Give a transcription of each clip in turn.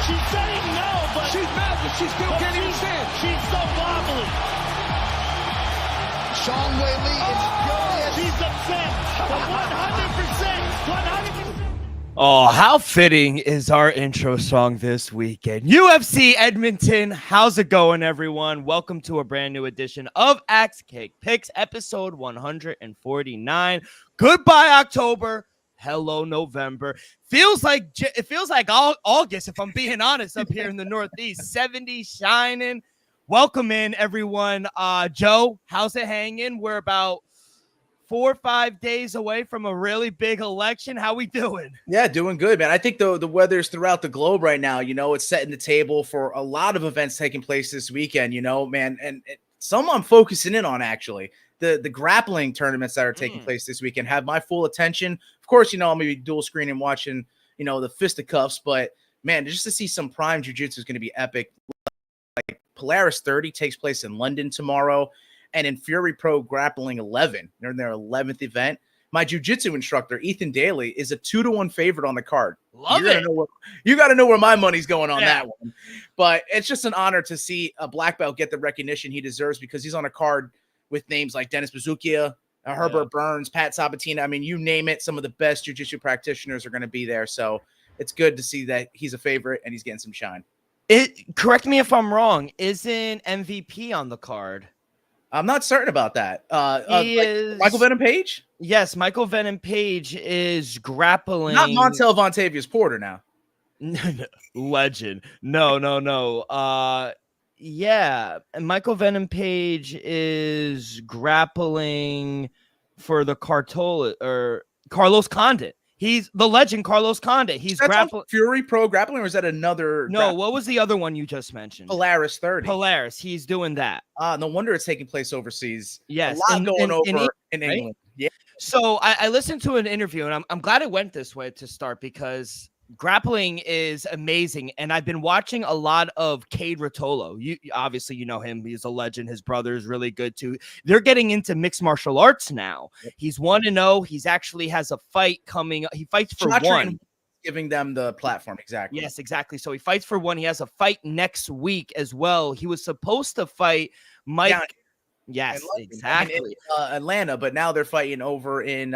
She's saying no, but she's mad, but she still can't even stand. She's so wobbly. Zhang Weili is furious. She's upset. But 100%. Oh, how fitting is our intro song this weekend. UFC Edmonton, how's it going, everyone? Welcome to a brand new edition of Axe Cake Picks, episode 149. Goodbye, October. Hello, November. It feels like all August, if I'm being honest, up here in the Northeast. 70 shining. Welcome in, everyone. Joe, how's it hanging? We're about 4 or 5 days away from a really big election. How we doing? Yeah, doing good, man. I think the weather's throughout the globe right now. You know, it's setting the table for a lot of events taking place this weekend, you know, man. And some I'm focusing in on, actually. The grappling tournaments that are taking place this weekend have my full attention. Of course, you know, I'm going to be dual screening watching, you know, the fisticuffs. But, man, just to see some prime jiu-jitsu is going to be epic. Like Polaris 30 takes place in London tomorrow. And in Fury Pro Grappling 11, they're in their 11th event. My jiu-jitsu instructor, Ethan Daly, is a 2-1 favorite on the card. You got to know where my money's going on that one. But it's just an honor to see a black belt get the recognition he deserves because he's on a card with names like Dennis Buzukja, Herbert Burns, Pat Sabatino. I mean, you name it, some of the best jiu-jitsu practitioners are going to be there. So it's good to see that he's a favorite and he's getting some shine. Correct me if I'm wrong. Isn't MVP on the card? I'm not certain about that. Michael Venom Page? Yes, Michael Venom Page is grappling. Not Montel Vontavious Porter now. Legend. No. Yeah, and Michael Venom Page is grappling for the Carlos Condit. He's the legend, Carlos Condit. He's grappling. Fury Pro Grappling, or is that another? No, what was the other one you just mentioned? Polaris 30. Polaris. He's doing that. No wonder it's taking place overseas. Yes, a lot going over in England. Right? Yeah. So I listened to an interview, and I'm glad it went this way to start because grappling is amazing, and I've been watching a lot of Cade Rotolo. You obviously you know him; he's a legend. His brother is really good too. They're getting into mixed martial arts now. He's 1-0. He's actually has a fight coming. He fights for one, giving them the platform. Exactly. Yes, exactly. So he fights for one. He has a fight next week as well. He was supposed to fight Mike. Down yes, exactly. In Atlanta, but now they're fighting over in.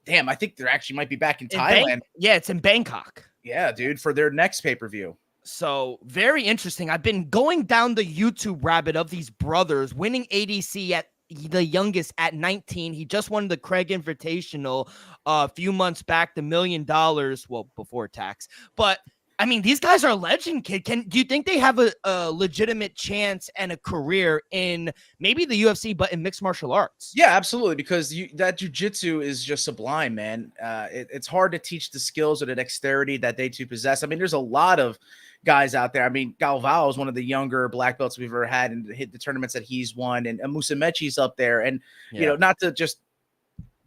Damn, I think they're actually might be back in Thailand. It's in Bangkok. Yeah, dude, for their next pay-per-view. So very interesting. I've been going down the YouTube rabbit of these brothers winning ADC at the youngest at 19. He just won the Craig Invitational a few months back, the $1 million, well, before tax. But I mean, these guys are legend, kid. Do you think they have a legitimate chance and a career in maybe the UFC, but in mixed martial arts? Yeah, absolutely. Because that jiu-jitsu is just sublime, man. It's hard to teach the skills or the dexterity that they two possess. I mean, there's a lot of guys out there. I mean, Galvao is one of the younger black belts we've ever had and hit the tournaments that he's won. And Musa Mechi's up there. And, you know, not to just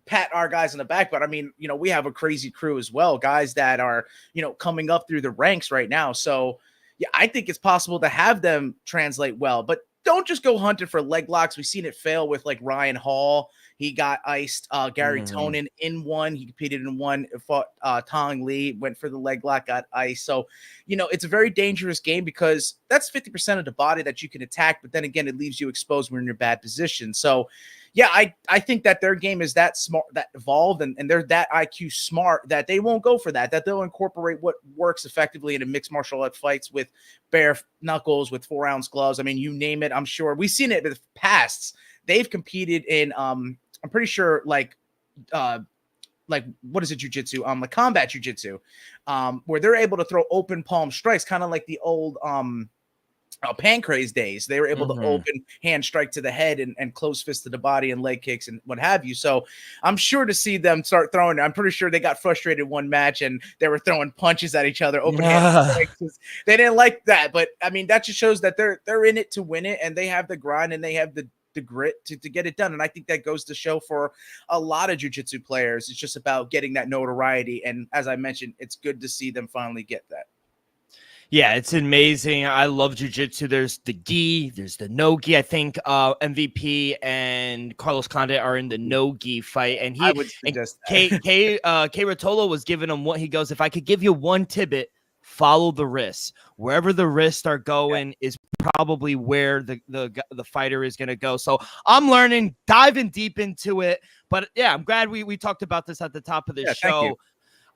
pat our guys in the back, but I mean, you know, we have a crazy crew as well, guys that are, you know, coming up through the ranks right now. So yeah, I think it's possible to have them translate well, but don't just go hunting for leg locks. We've seen it fail with like Ryan Hall. He got iced. Gary Tonin in one. He competed in one, fought Tong Lee, went for the leg lock, got iced. So, you know, it's a very dangerous game because that's 50% of the body that you can attack. But then again, it leaves you exposed when you're in bad position. So, yeah, I think that their game is that smart, that evolved, and they're that IQ smart that they won't go for that they'll incorporate what works effectively into mixed martial art fights with bare knuckles, with 4-ounce gloves. I mean, you name it, I'm sure. We've seen it in the past. They've competed in, I'm pretty sure, like what is it, jiu-jitsu? Like combat jiu-jitsu, where they're able to throw open palm strikes, kind of like the old Pancrase days. They were able to open hand strike to the head and close fist to the body and leg kicks and what have you. So I'm sure to see them start throwing. I'm pretty sure they got frustrated one match and they were throwing punches at each other, open hand strikes. They didn't like that. But I mean, that just shows that they're in it to win it, and they have the grind and they have the grit to get it done. And I think that goes to show for a lot of jiu-jitsu players. It's just about getting that notoriety. And as I mentioned, it's good to see them finally get that. Yeah, it's amazing. I love jiu-jitsu. There's the gi, there's the no gi. I think MVP and Carlos Condit are in the no gi fight, and I would suggest K Rotolo was giving him what he goes. If I could give you one tidbit follow the wrists. Wherever the wrists are going is probably where the fighter is going to go. So I'm learning, diving deep into it. But yeah, I'm glad we talked about this at the top of the show.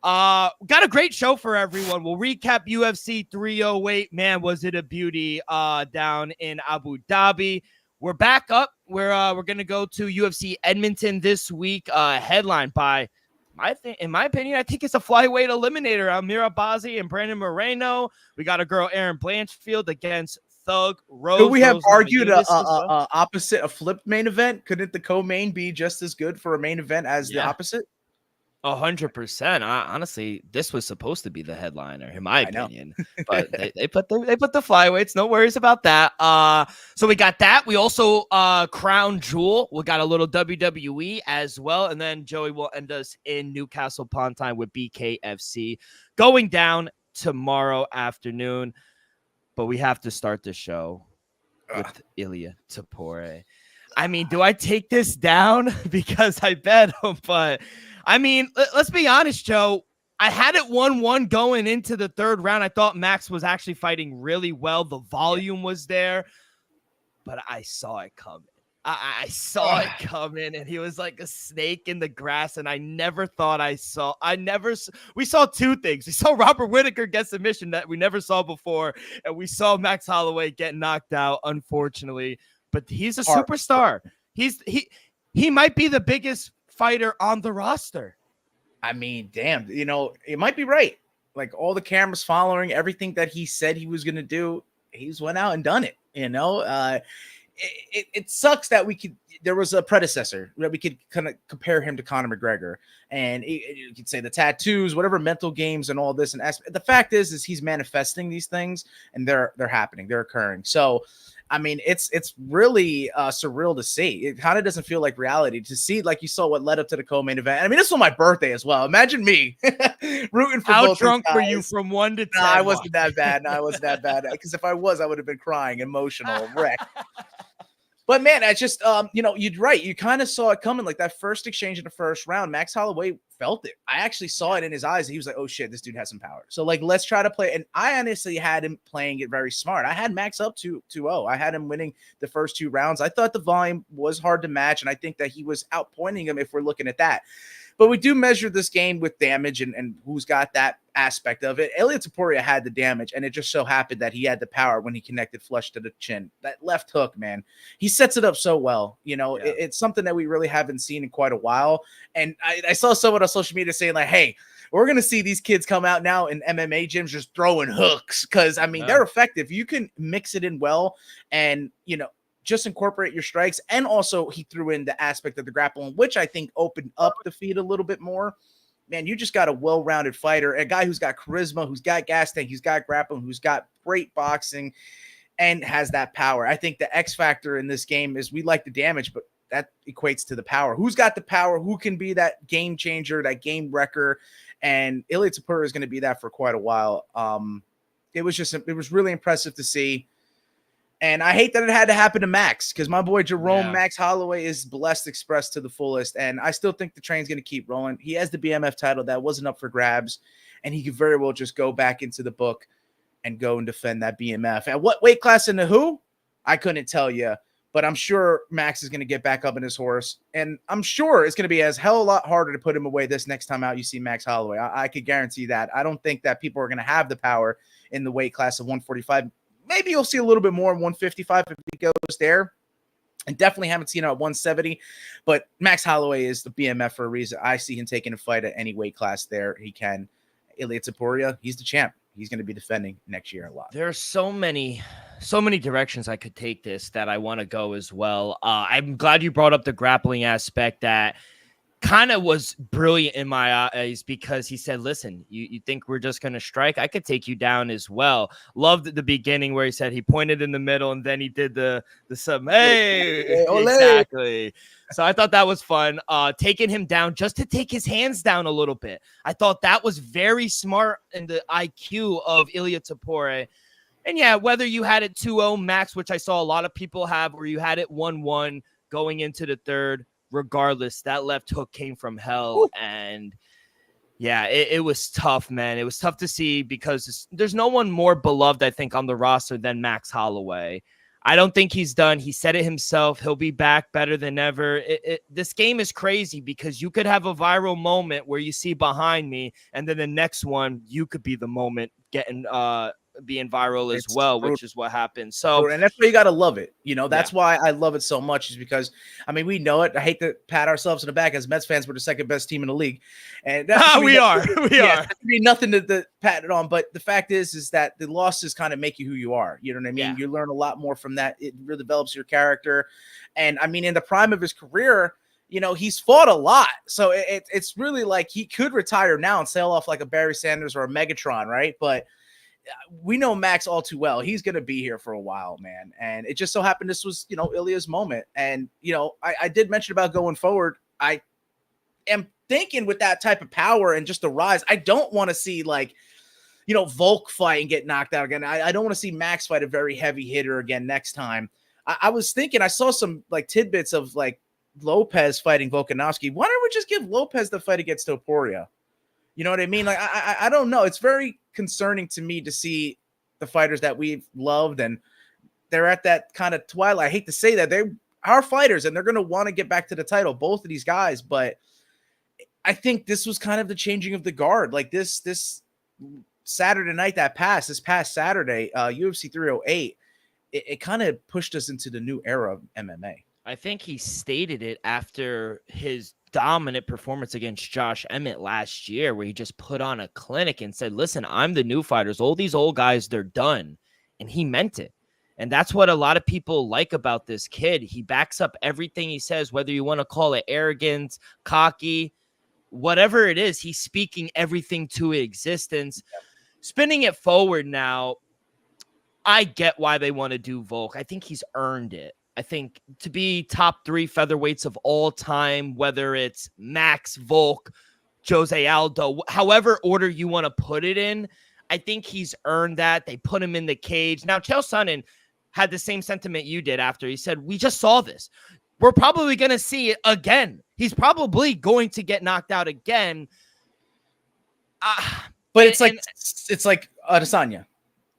Got a great show for everyone. We'll recap UFC 308. Man, was it a beauty down in Abu Dhabi. We're back up. We're going to go to UFC Edmonton this week, headlined by, in my opinion, I think it's a flyweight eliminator. Amira Bazi and Brandon Moreno. We got a girl, Erin Blanchfield, against Thug Rose. Could we have Rose argued Namajunas a flipped main event? Couldn't the co-main be just as good for a main event as the opposite? 100%. Honestly, this was supposed to be the headliner, in my opinion. But they put the flyweights. No worries about that. So we got that. We also Crown Jewel. We got a little WWE as well, and then Joey will end us in Newcastle upon Time with BKFC going down tomorrow afternoon. But we have to start the show with Ilia Topuria. I mean, do I take this down because I bet him? But I mean, let's be honest, Joe. I had it 1-1 going into the third round. I thought Max was actually fighting really well. The volume was there, but I saw it coming. I saw it coming, and he was like a snake in the grass. And I never thought we saw two things. We saw Robert Whittaker get submission that we never saw before, and we saw Max Holloway get knocked out, unfortunately. But he's a superstar. He might be the biggest fighter on the roster. I mean, damn, it might be right. Like all the cameras following everything that he said he was going to do, he's went out and done it. It sucks that there was a predecessor that we could kind of compare him to Conor McGregor, and you could say the tattoos, whatever mental games and all this. And the fact is he's manifesting these things, and they're happening, they're occurring. So, I mean, it's really surreal to see. It kind of doesn't feel like reality to see, like you saw what led up to the co-main event. I mean, this was my birthday as well. Imagine me rooting for How both drunk guys. were you from 1 to 10? I wasn't that bad. No, I wasn't that bad. Because if I was, I would have been crying, emotional, wreck. But man, I just, you're right. You kind of saw it coming. Like that first exchange in the first round, Max Holloway felt it. I actually saw it in his eyes. He was like, oh shit, this dude has some power. So like, let's try to play. And I honestly had him playing it very smart. I had Max up 2-0. I had him winning the first two rounds. I thought the volume was hard to match. And I think that he was outpointing him if we're looking at that. But we do measure this game with damage and who's got that aspect of it. Ilia Topuria had the damage, and it just so happened that he had the power when he connected flush to the chin. That left hook, man, he sets it up so well. It's something that we really haven't seen in quite a while. And I saw someone on social media saying like, hey, we're going to see these kids come out now in MMA gyms just throwing hooks because, I mean, they're effective. You can mix it in well and, just incorporate your strikes. And also he threw in the aspect of the grappling, which I think opened up the feet a little bit more. Man, you just got a well-rounded fighter, a guy who's got charisma, who's got gas tank, who's got grappling, who's got great boxing, and has that power. I think the X factor in this game is we like the damage, but that equates to the power. Who's got the power? Who can be that game changer, that game wrecker? And Ilia Topuria is going to be that for quite a while. It was really impressive to see. And I hate that it had to happen to Max because my boy Jerome Max Holloway is blessed expressed to the fullest. And I still think the train's going to keep rolling. He has the BMF title that wasn't up for grabs. And he could very well just go back into the book and go and defend that BMF. At what weight class in the who? I couldn't tell you. But I'm sure Max is going to get back up in his horse. And I'm sure it's going to be a lot harder to put him away this next time out you see Max Holloway. I could guarantee that. I don't think that people are going to have the power in the weight class of 145. Maybe you'll see a little bit more in 155 if he goes there. And definitely haven't seen it at 170. But Max Holloway is the BMF for a reason. I see him taking a fight at any weight class there. He can. Ilia Topuria, he's the champ. He's going to be defending next year a lot. There are so many directions I could take this that I want to go as well. I'm glad you brought up the grappling aspect that kind of was brilliant in my eyes because he said, listen, you think we're just going to strike? I could take you down as well. Loved the beginning where he said he pointed in the middle and then he did the sub. Hey, exactly. So I thought that was fun. Taking him down just to take his hands down a little bit. I thought that was very smart in the IQ of Ilia Topuria. And yeah, whether you had it 2-0 Max, which I saw a lot of people have, or you had it 1-1 going into the third, regardless, that left hook came from hell. And Yeah, it was tough, man. It was tough to see because there's no one more beloved, I think, on the roster than Max Holloway. I don't think he's done. He said it himself. He'll be back better than ever. This game is crazy because you could have a viral moment where you see behind me, and then the next one, you could be the moment getting being viral as well, which is what happened. So, and that's why you got to love it. That's why I love it so much, is because, I mean, we know it. I hate to pat ourselves in the back as Mets fans. We're the second best team in the league. And we are. Nothing to pat it on. But the fact is that the losses kind of make you who you are. You know what I mean? Yeah. You learn a lot more from that. It really develops your character. And I mean, in the prime of his career, he's fought a lot. So it's really like he could retire now and sail off like a Barry Sanders or a Megatron, right? But we know Max all too well. He's going to be here for a while, man. And it just so happened this was, Ilya's moment. And, I did mention about going forward. I am thinking with that type of power and just the rise, I don't want to see Volk fight and get knocked out again. I don't want to see Max fight a very heavy hitter again next time. I was thinking, I saw some tidbits of Lopez fighting Volkanovski. Why don't we just give Lopez the fight against Topuria? You know what I mean? I don't know. It's very concerning to me to see the fighters that we've loved, and they're at that kind of twilight. I hate to say that. They are fighters, and they're going to want to get back to the title, both of these guys. But I think this was kind of the changing of the guard. This Saturday night this past Saturday, UFC 308, it kind of pushed us into the new era of MMA. I think he stated it after his dominant performance against Josh Emmett last year, where he just put on a clinic and said, listen, I'm the new fighters. All these old guys, they're done. And he meant it. And that's what a lot of people like about this kid. He backs up everything he says, whether you want to call it arrogant, cocky, whatever it is, he's speaking everything to existence. Spinning it forward now, I get why they want to do Volk. I think he's earned it. I think to be top 3 featherweights of all time, whether it's Max, Volk, Jose Aldo, however order you want to put it in, I think he's earned that. They put him in the cage. Now, Chael Sonnen had the same sentiment you did after. He said, we just saw this. We're probably going to see it again. He's probably going to get knocked out again. But it's like Adesanya.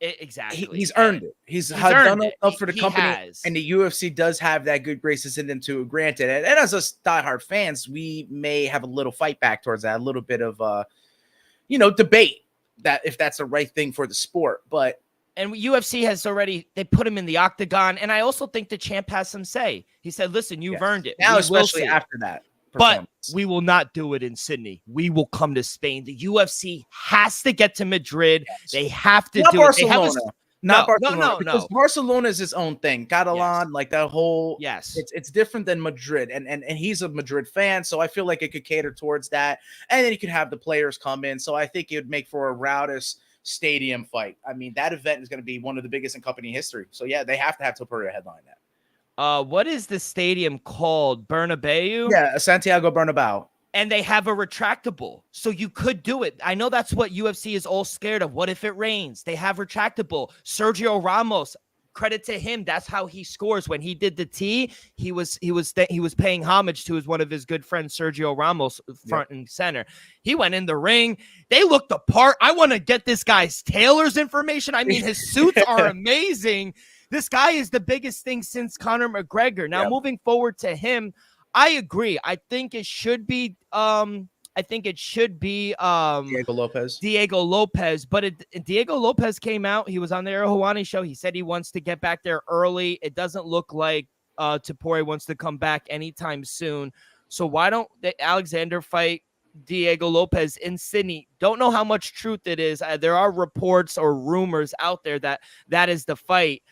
Exactly. He's earned it. He's done enough for the company, and the UFC does have that good graces in them too. Granted, and as us diehard fans, we may have a little fight back towards that, a little bit of debate that if that's the right thing for the sport. But UFC has already, they put him in the octagon, and I also think the champ has some say. He said, "Listen, you've earned it now, especially after that." But we will not do it in Sydney. We will come to Spain. The UFC has to get to Madrid. Yes. They have to do Barcelona. it. Not Barcelona. Because Barcelona is its own thing. Catalan, that whole. Yes. It's different than Madrid. And he's a Madrid fan, so I feel like it could cater towards that. And then you could have the players come in. So I think it would make for a rowdous stadium fight. I mean, that event is going to be one of the biggest in company history. So yeah, they have to have Topuria headline that. What is the stadium called? Bernabeu? Yeah, Santiago Bernabeu. And they have a retractable, so you could do it. I know that's what UFC is all scared of. What if it rains? They have retractable. Sergio Ramos, credit to him. That's how he scores. When he did the T, he was paying homage to one of his good friends, Sergio Ramos, front and center. He went in the ring. They looked apart. I want to get this guy's tailor's information. I mean, his suits are amazing. This guy is the biggest thing since Conor McGregor. Now, moving forward to him, I agree. I think it should be Diego Lopez. But Diego Lopez came out. He was on the Ariel Helwani show. He said he wants to get back there early. It doesn't look like Topuria wants to come back anytime soon. So why don't Alexander fight Diego Lopez in Sydney? Don't know how much truth it is. There are reports or rumors out there that is the fight.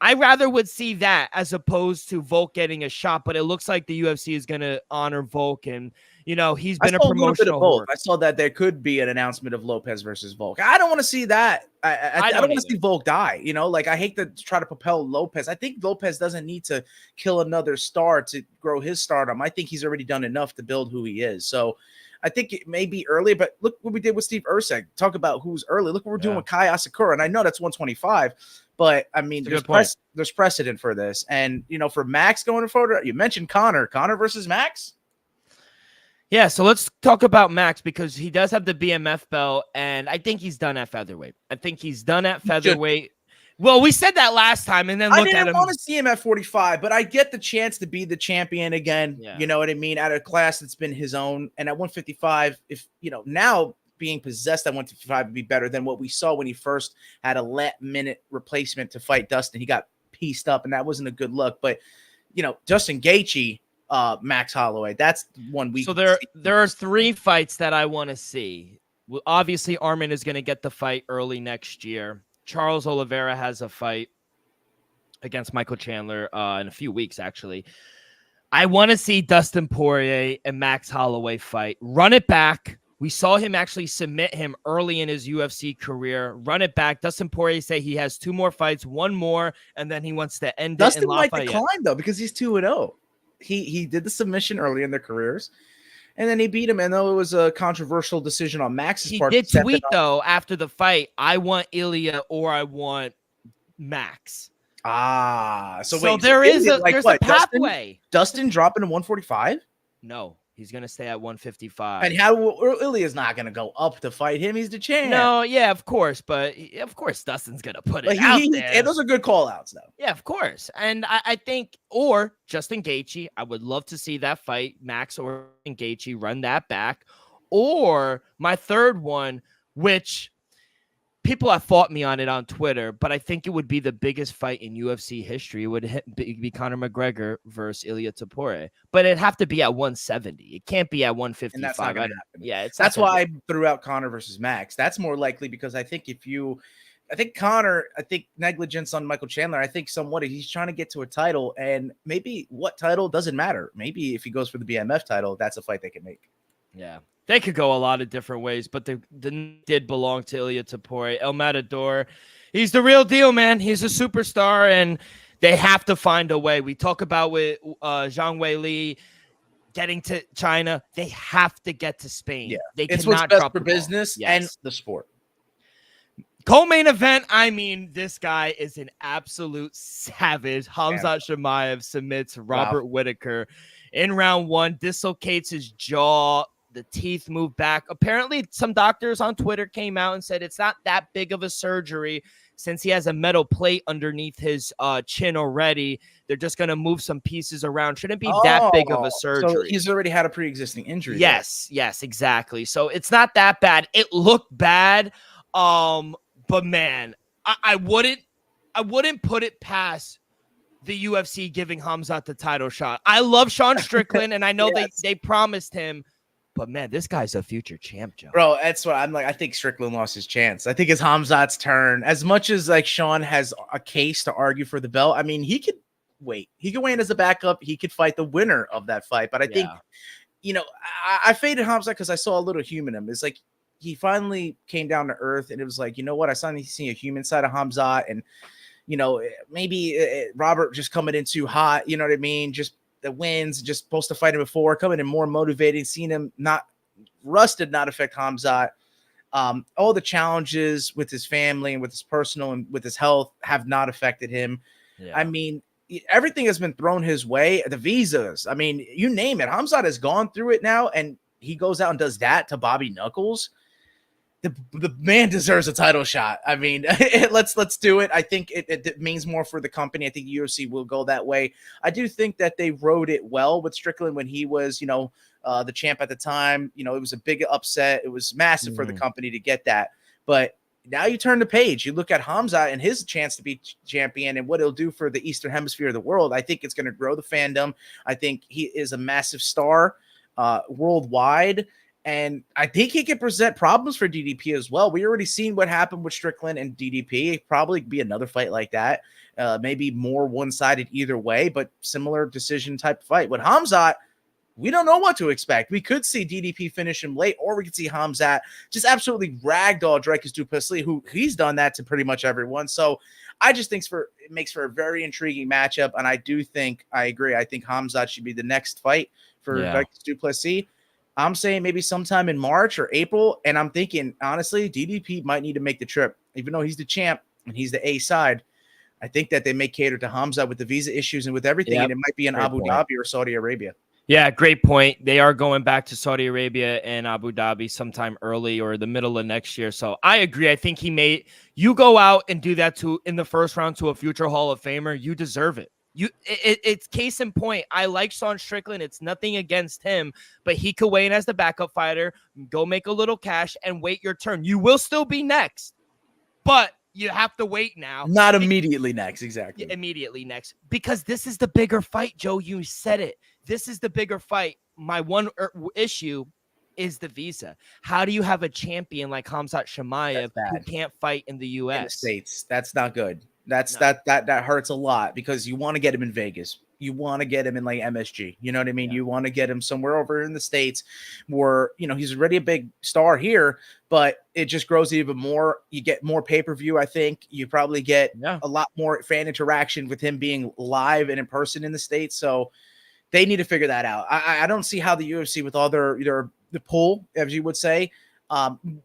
I rather would see that as opposed to Volk getting a shot, but it looks like the UFC is going to honor Volk, and he's been a promotional horse. I saw that there could be an announcement of Lopez versus Volk. I don't want to see that. I don't want to see Volk die. I hate to try to propel Lopez. I think Lopez doesn't need to kill another star to grow his stardom. I think he's already done enough to build who he is. So I think it may be early, but look what we did with Steve Erceg. Talk about who's early. Look what we're doing with Kai Asakura. And I know that's 125, but I mean, there's precedent for this. And, for Max going forward, you mentioned Conor versus Max. Yeah, so let's talk about Max because he does have the BMF belt, and I think he's done at featherweight. Well, we said that last time, and then I look at didn't him. want to see him at 45, but I get the chance to be the champion again. Yeah. You know what I mean? At a class that's been his own. And at 155, if now being possessed at 155 would be better than what we saw when he first had a minute replacement to fight Dustin. He got pieced up, and that wasn't a good look. But Justin Gaethje, Max Holloway, that's one week. So there are 3 fights that I want to see. Well, obviously, Armin is going to get the fight early next year. Charles Oliveira has a fight against Michael Chandler in a few weeks, actually. I want to see Dustin Poirier and Max Holloway fight. Run it back. We saw him actually submit him early in his UFC career. Run it back. Dustin Poirier say he has 2 more fights, 1 more, and then he wants to end Dustin it in might Lafayette. decline, though, because he's 2-0. He did the submission early in their careers, and then he beat him. And though it was a controversial decision on Max's part, He did tweet, though, after the fight, I want Ilya or I want Max. So wait, there's a pathway. Dustin dropping to 145? No, he's gonna stay at 155. And how Ilya's not gonna go up to fight him? He's the champ. No, yeah, of course, but of course Dustin's gonna put it out there. And those are good call outs, though. Yeah, of course. And I think, or Justin Gaethje, I would love to see that fight, Max or Gaethje, run that back. Or my third one, which people have fought me on it on Twitter, but I think it would be the biggest fight in UFC history. It would be Conor McGregor versus Ilya Topuria, but it'd have to be at 170. It can't be at 155. And that's not going to happen. Yeah, that's why I threw out Conor versus Max. That's more likely because I think Conor, negligence on Michael Chandler. I think somewhat he's trying to get to a title, and maybe what title doesn't matter. Maybe if he goes for the BMF title, that's a fight they can make. Yeah. They could go a lot of different ways, but they did belong to Ilya Topuria. El Matador, he's the real deal, man. He's a superstar, and they have to find a way. We talk about with Zhang Weili getting to China. They have to get to Spain. Yeah, they it's cannot what's best drop for the ball. business Yes. and the sport. Co-main event, I mean, this guy is an absolute savage. Khamzat Chimaev submits Robert Whittaker in round 1, dislocates his jaw. The teeth move back. Apparently, some doctors on Twitter came out and said it's not that big of a surgery since he has a metal plate underneath his chin already. They're just going to move some pieces around. Shouldn't be that big of a surgery. So he's already had a pre-existing injury. Yes, exactly. So it's not that bad. It looked bad, but man, I wouldn't put it past the UFC giving Khamzat the title shot. I love Sean Strickland, and I know they promised him. But, man, this guy's a future champ, Joe. Bro, that's what I'm like. I think Strickland lost his chance. I think it's Khamzat's turn. As much as, Sean has a case to argue for the belt, I mean, he could wait. He could weigh in as a backup. He could fight the winner of that fight. But I think, I faded Khamzat because I saw a little human in him. It's like he finally came down to earth, and it was like, you know what? I finally see a human side of Khamzat. And, maybe Robert just coming in too hot. You know what I mean? Just the wins, just supposed to fight him before, coming in more motivating, seeing him not rusted, not affect Khamzat. All the challenges with his family and with his personal and with his health have not affected him. Yeah. I mean, everything has been thrown his way. The visas, I mean, you name it. Khamzat has gone through it now, and he goes out and does that to Bobby Knuckles. The man deserves a title shot. I mean, let's do it. I think it means more for the company. I think UFC will go that way. I do think that they rode it well with Strickland when he was, the champ at the time. It was a big upset. It was massive for the company to get that. But now you turn the page. You look at Khamzat and his chance to be champion and what it'll do for the Eastern Hemisphere of the world. I think it's going to grow the fandom. I think he is a massive star worldwide. And I think he can present problems for DDP as well. We already seen what happened with Strickland and DDP. It'd probably be another fight like that. Maybe more one-sided either way, but similar decision type fight. With Khamzat, we don't know what to expect. We could see DDP finish him late, or we could see Khamzat just absolutely ragdoll Dricus du Plessis, who he's done that to pretty much everyone. So I just think it makes for a very intriguing matchup. And I agree. I think Khamzat should be the next fight for Dricus du Plessis. I'm saying maybe sometime in March or April, and I'm thinking, honestly, DDP might need to make the trip. Even though he's the champ and he's the A side, I think that they may cater to Khamzat with the visa issues and with everything, and it might be in Abu Dhabi or Saudi Arabia. Yeah, great point. They are going back to Saudi Arabia and Abu Dhabi sometime early or the middle of next year. So I agree. I think you go out and do that in the first round to a future Hall of Famer. You deserve it. It's case in point. I like Sean Strickland. It's nothing against him, but he could weigh in as the backup fighter, go make a little cash and wait your turn. You will still be next, but you have to wait now. Not immediately next, exactly. Immediately next, because this is the bigger fight, Joe. You said it. This is the bigger fight. My one issue is the visa. How do you have a champion like Khamzat Chimaev who can't fight in the U.S.? In the States? That's not good. That hurts a lot because you want to get him in Vegas. You want to get him in like MSG. You know what I mean? Yeah. You want to get him somewhere over in the States where, he's already a big star here, but it just grows even more. You get more pay-per-view, I think. You probably get a lot more fan interaction with him being live and in person in the States. So they need to figure that out. I don't see how the UFC with all the pull, as you would say,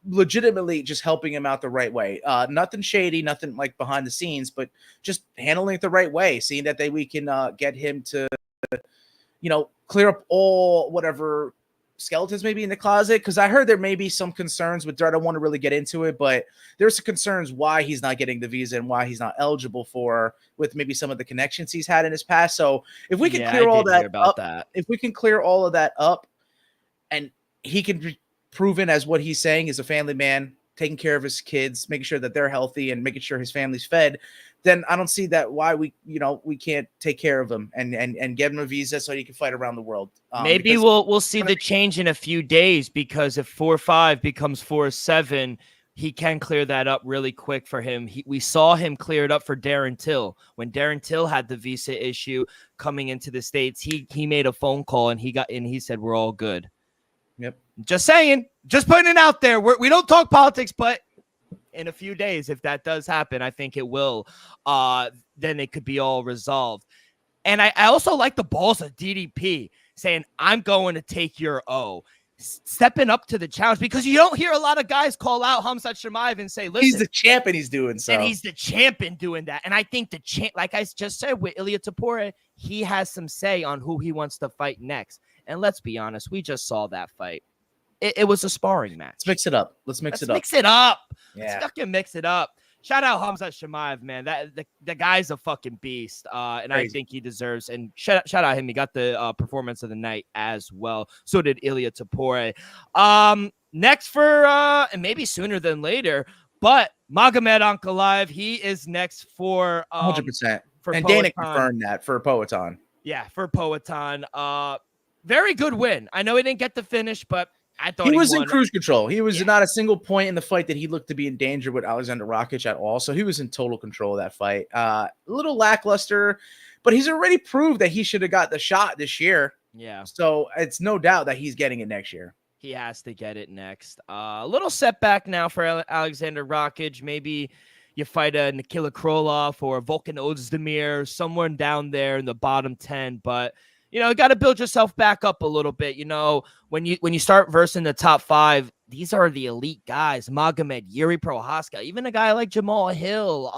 legitimately just helping him out the right way. Nothing shady, nothing like behind the scenes, but just handling it the right way, seeing that we can get him to, clear up all whatever skeletons maybe in the closet. Because I heard there may be some concerns with I don't want to really get into it, but there's some concerns why he's not getting the visa and why he's not eligible with maybe some of the connections he's had in his past. So if we can clear all that up, if we can clear all of that up and he can be proven as what he's saying is a family man, taking care of his kids, making sure that they're healthy and making sure his family's fed, then I don't see that why we can't take care of him and give him a visa so he can fight around the world. Maybe we'll see the change in a few days, because if 4-5 becomes 4-7, he can clear that up really quick for him. We saw him clear it up for Darren Till. When Darren Till had the visa issue coming into the States, he made a phone call and he said, we're all good. Yep. Just saying, just putting it out there. We don't talk politics, but in a few days, if that does happen, I think it will. Then it could be all resolved. And I also like the balls of DDP saying, I'm going to take your O. Stepping up to the challenge, because you don't hear a lot of guys call out Khamzat Chimaev and say, listen, he's the champ and he's doing so. And he's the champion doing that. And I think the champ, like I just said with Ilia Topuria, he has some say on who he wants to fight next. And let's be honest, we just saw that fight. It was a sparring match. Let's mix it up. Let's mix it up. Yeah. Let's fucking mix it up. Shout out Khamzat Chimaev, man. The guy's a fucking beast. And crazy. I think he deserves, and shout out him. He got the performance of the night as well. So did Ilia Topuria. Next for and maybe sooner than later, but Magomed Ankalaev, he is next for 100%. For and Poatan. Dana confirmed that for Poatan. Yeah, for Poatan. Very good win. I know he didn't get the finish, but I thought he was won. In cruise control. He was not a single point in the fight that he looked to be in danger with Alexander Rakic at all. So he was in total control of that fight. A little lackluster, but he's already proved that he should have got the shot this year. Yeah. So it's no doubt that he's getting it next year. He has to get it next. A little setback now for Alexander Rakic. Maybe you fight a Nikita Krylov or Volkan Ozdemir, someone down there in the bottom 10, but you got to build yourself back up a little bit. When you start versing the top 5, these are the elite guys. Magomed, Yuri Prohaska, even a guy like Jamal Hill,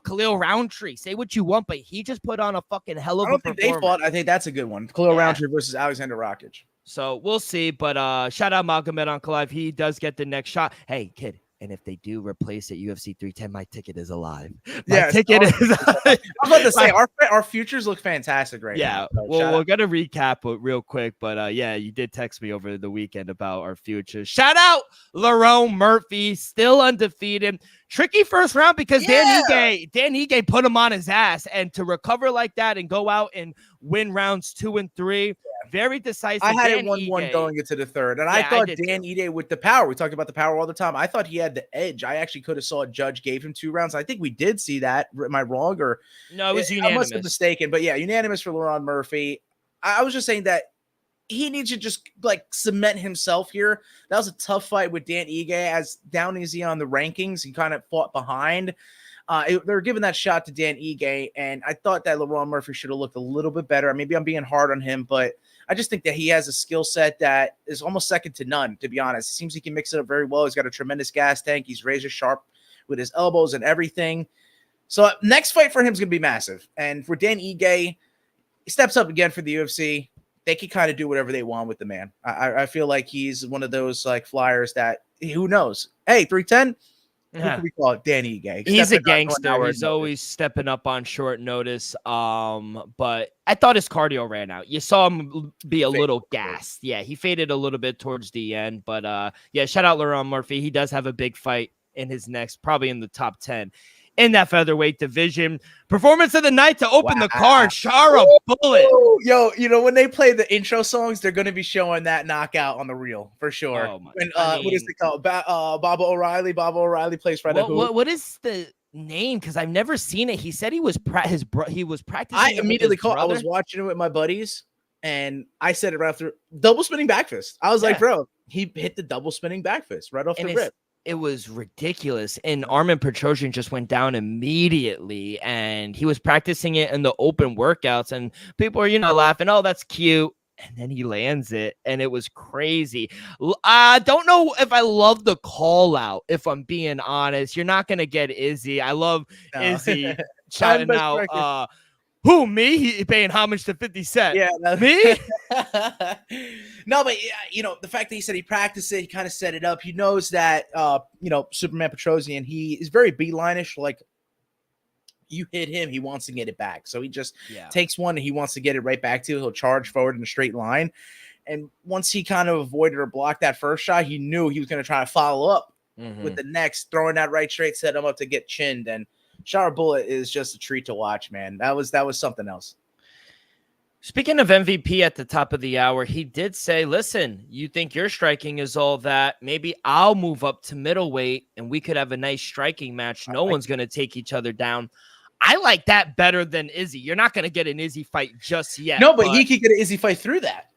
Khalil Roundtree. Say what you want, but he just put on a fucking hell of a performance. They fought. I think that's a good one. Khalil Roundtree versus Alexander Rakic. So we'll see, but shout out Magomed Ankalaev. He does get the next shot. Hey, kid. And if they do replace it, UFC 310, my ticket is alive. Ticket is. I was about to say our futures look fantastic right now. Yeah, well, we're gonna recap it real quick, but you did text me over the weekend about our futures. Shout out Lerone Murphy, still undefeated. Tricky first round because Dan Ige put him on his ass, and to recover like that and go out and win rounds 2 and 3. Very decisive. I had it 1-1 going into the third, and I thought Dan Ige with the power. We talked about the power all the time. I thought he had the edge. I actually could have saw a judge gave him 2 rounds. I think we did see that. Am I wrong? Or no, it was unanimous. I must have mistaken, but yeah, unanimous for Lerone Murphy. I was just saying that he needs to just cement himself here. That was a tough fight with Dan Ige. As down is he on the rankings, he kind of fought behind. They're giving that shot to Dan Ige, and I thought that Lerone Murphy should have looked a little bit better. Maybe I'm being hard on him, but I just think that he has a skill set that is almost second to none, to be honest. It seems he can mix it up very well. He's got a tremendous gas tank. He's razor sharp with his elbows and everything. So next fight for him is going to be massive. And for Dan Ige, he steps up again for the UFC. they can kind of do whatever they want with the man. I feel like he's one of those like flyers that who knows? Hey, 310. Who Yeah. can we call it? Danny Gay. He's a Stepping up on gangster. our He's notice. always stepping up on short notice. But I thought his cardio ran out. You saw him be a little gassed. Yeah, he faded a little bit towards the end. But yeah, shout out Laurent Murphy. He does have a big fight in his next, probably in the top 10 in that featherweight division. Performance of the night to open the card, Shara Bullet. Ooh, yo, you know, when they play the intro songs, they're going to be showing that knockout on the reel for sure. Oh my- When I what is mean- it called? Baba O'Reilly. Baba O'Reilly plays Fred. What is the name? Because I've never seen it. He said he was he was practicing. I it with immediately his called. I was brother. watching it with my buddies, and I said it right after double spinning back fist. I was like, Yeah. bro, he hit the double spinning back fist right off And the it's- rip. It was ridiculous. And Armin Petrosian just went down immediately, and he was practicing it in the open workouts, and people are, laughing. Oh, that's cute. And then he lands it, and it was crazy. I don't know if I love the call out, if I'm being honest. You're not going to get Izzy. I love No. Izzy shouting best out, record. who, me? He paying homage to 50 Cent. Yeah, Me? No, but you know, the fact that he said he practiced it, he kind of set it up. He knows that Superman Petrosian, he is very beeline-ish. Like you hit him, he wants to get it back. So he just Yeah. takes one and he wants to get it right back to you. He'll charge forward in a straight line. And once he kind of avoided or blocked that first shot, he knew he was going to try to follow up Mhm. with the next, throwing that right straight, set him up to get chinned. And Shara Bullet is just a treat to watch, man. That was something else. Speaking of MVP at the top of the hour, he did say, listen, you think your striking is all that? Maybe I'll move up to middleweight and we could have a nice striking match. No one's going to take each other down. I like that better than Izzy. You're not going to get an Izzy fight just yet. No, but he could get an Izzy fight through that.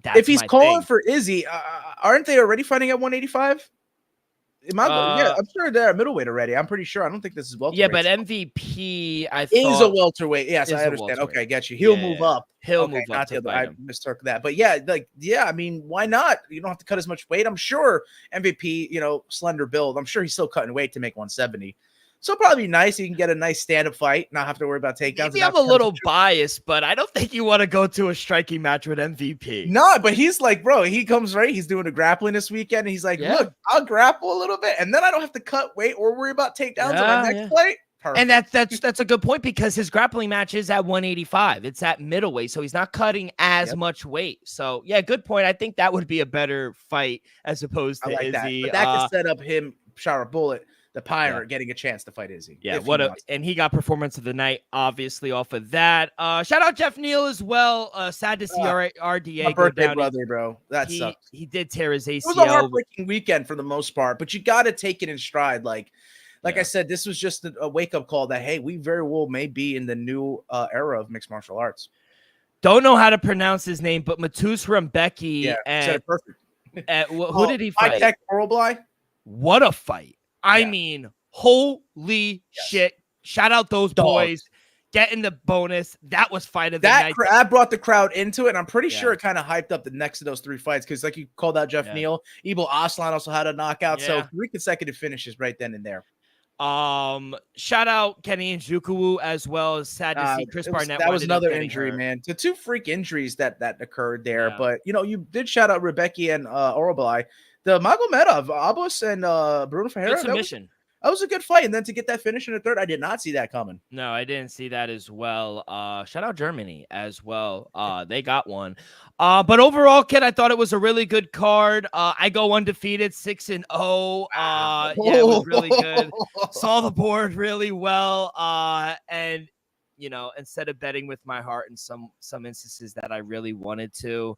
that's If he's my calling thing. for Izzy, aren't they already fighting at 185? Yeah, I'm sure they're at middleweight already. I'm pretty sure. I don't think this is welterweight. Yeah, but MVP, I is thought a welterweight. Yes, is I a understand. welterweight. Okay, I get you. He'll Yeah, move yeah. up. He'll Okay, move up not to the other. fight I him. mistook that. But yeah, I mean, why not? You don't have to cut as much weight. I'm sure MVP, slender build. I'm sure he's still cutting weight to make 170. So it'll probably be nice. You can get a nice stand-up fight, not have to worry about takedowns. Maybe I'm a little biased, but I don't think you want to go to a striking match with MVP. No, but he's like, bro, he comes right. He's doing a grappling this weekend. And he's like, Yeah. look, I'll grapple a little bit, and then I don't have to cut weight or worry about takedowns on my next fight. Perfect. And that's a good point because his grappling match is at 185. It's at middleweight, so he's not cutting as much weight. So yeah, good point. I think that would be a better fight as opposed I to like that. Izzy. But that could set up him, Shara Bullet, the Pirate, getting a chance to fight Izzy. Yeah, if he wants. and he got performance of the night, obviously, off of that. Shout out Jeff Neal as well. Sad to see RDA My go birthday down. brother, bro. That He sucks. did tear his ACL. It was a heartbreaking weekend for the most part, but you got to take it in stride. Like Yeah. I said, this was just a wake-up call that, hey, we very well may be in the new era of mixed martial arts. Don't know how to pronounce his name, but Matus Rembecki. Yeah, said it perfect. Who did he fight? Tech Orobly? What a fight. I Yeah. mean, holy shit. Shout out those Dog. boys. Getting the bonus. That was fight of the That night. that brought the crowd into it, and I'm pretty Yeah. sure it kind of hyped up the next of those three fights because, like you called out Jeff Yeah. Neal, Ebel Aslan also had a knockout, so Yeah. 3 consecutive finishes right then and there. Shout out Kenny Njoku as well. Sad to see Chris Barnett. That was winded up another getting injury, hurt. man. The 2 freak injuries that occurred there, Yeah. but you did shout out Rebecca and Orobly. The Magomedov, Abus and Bruno Ferreira. Good submission. That was a good fight, and then to get that finish in the third, I did not see that coming. No, I didn't see that as well. Shout out Germany as well. They got one. But overall, kid, I thought it was a really good card. I go undefeated, 6-0. Yeah, it was really good. Saw the board really well. And instead of betting with my heart in some instances that I really wanted to,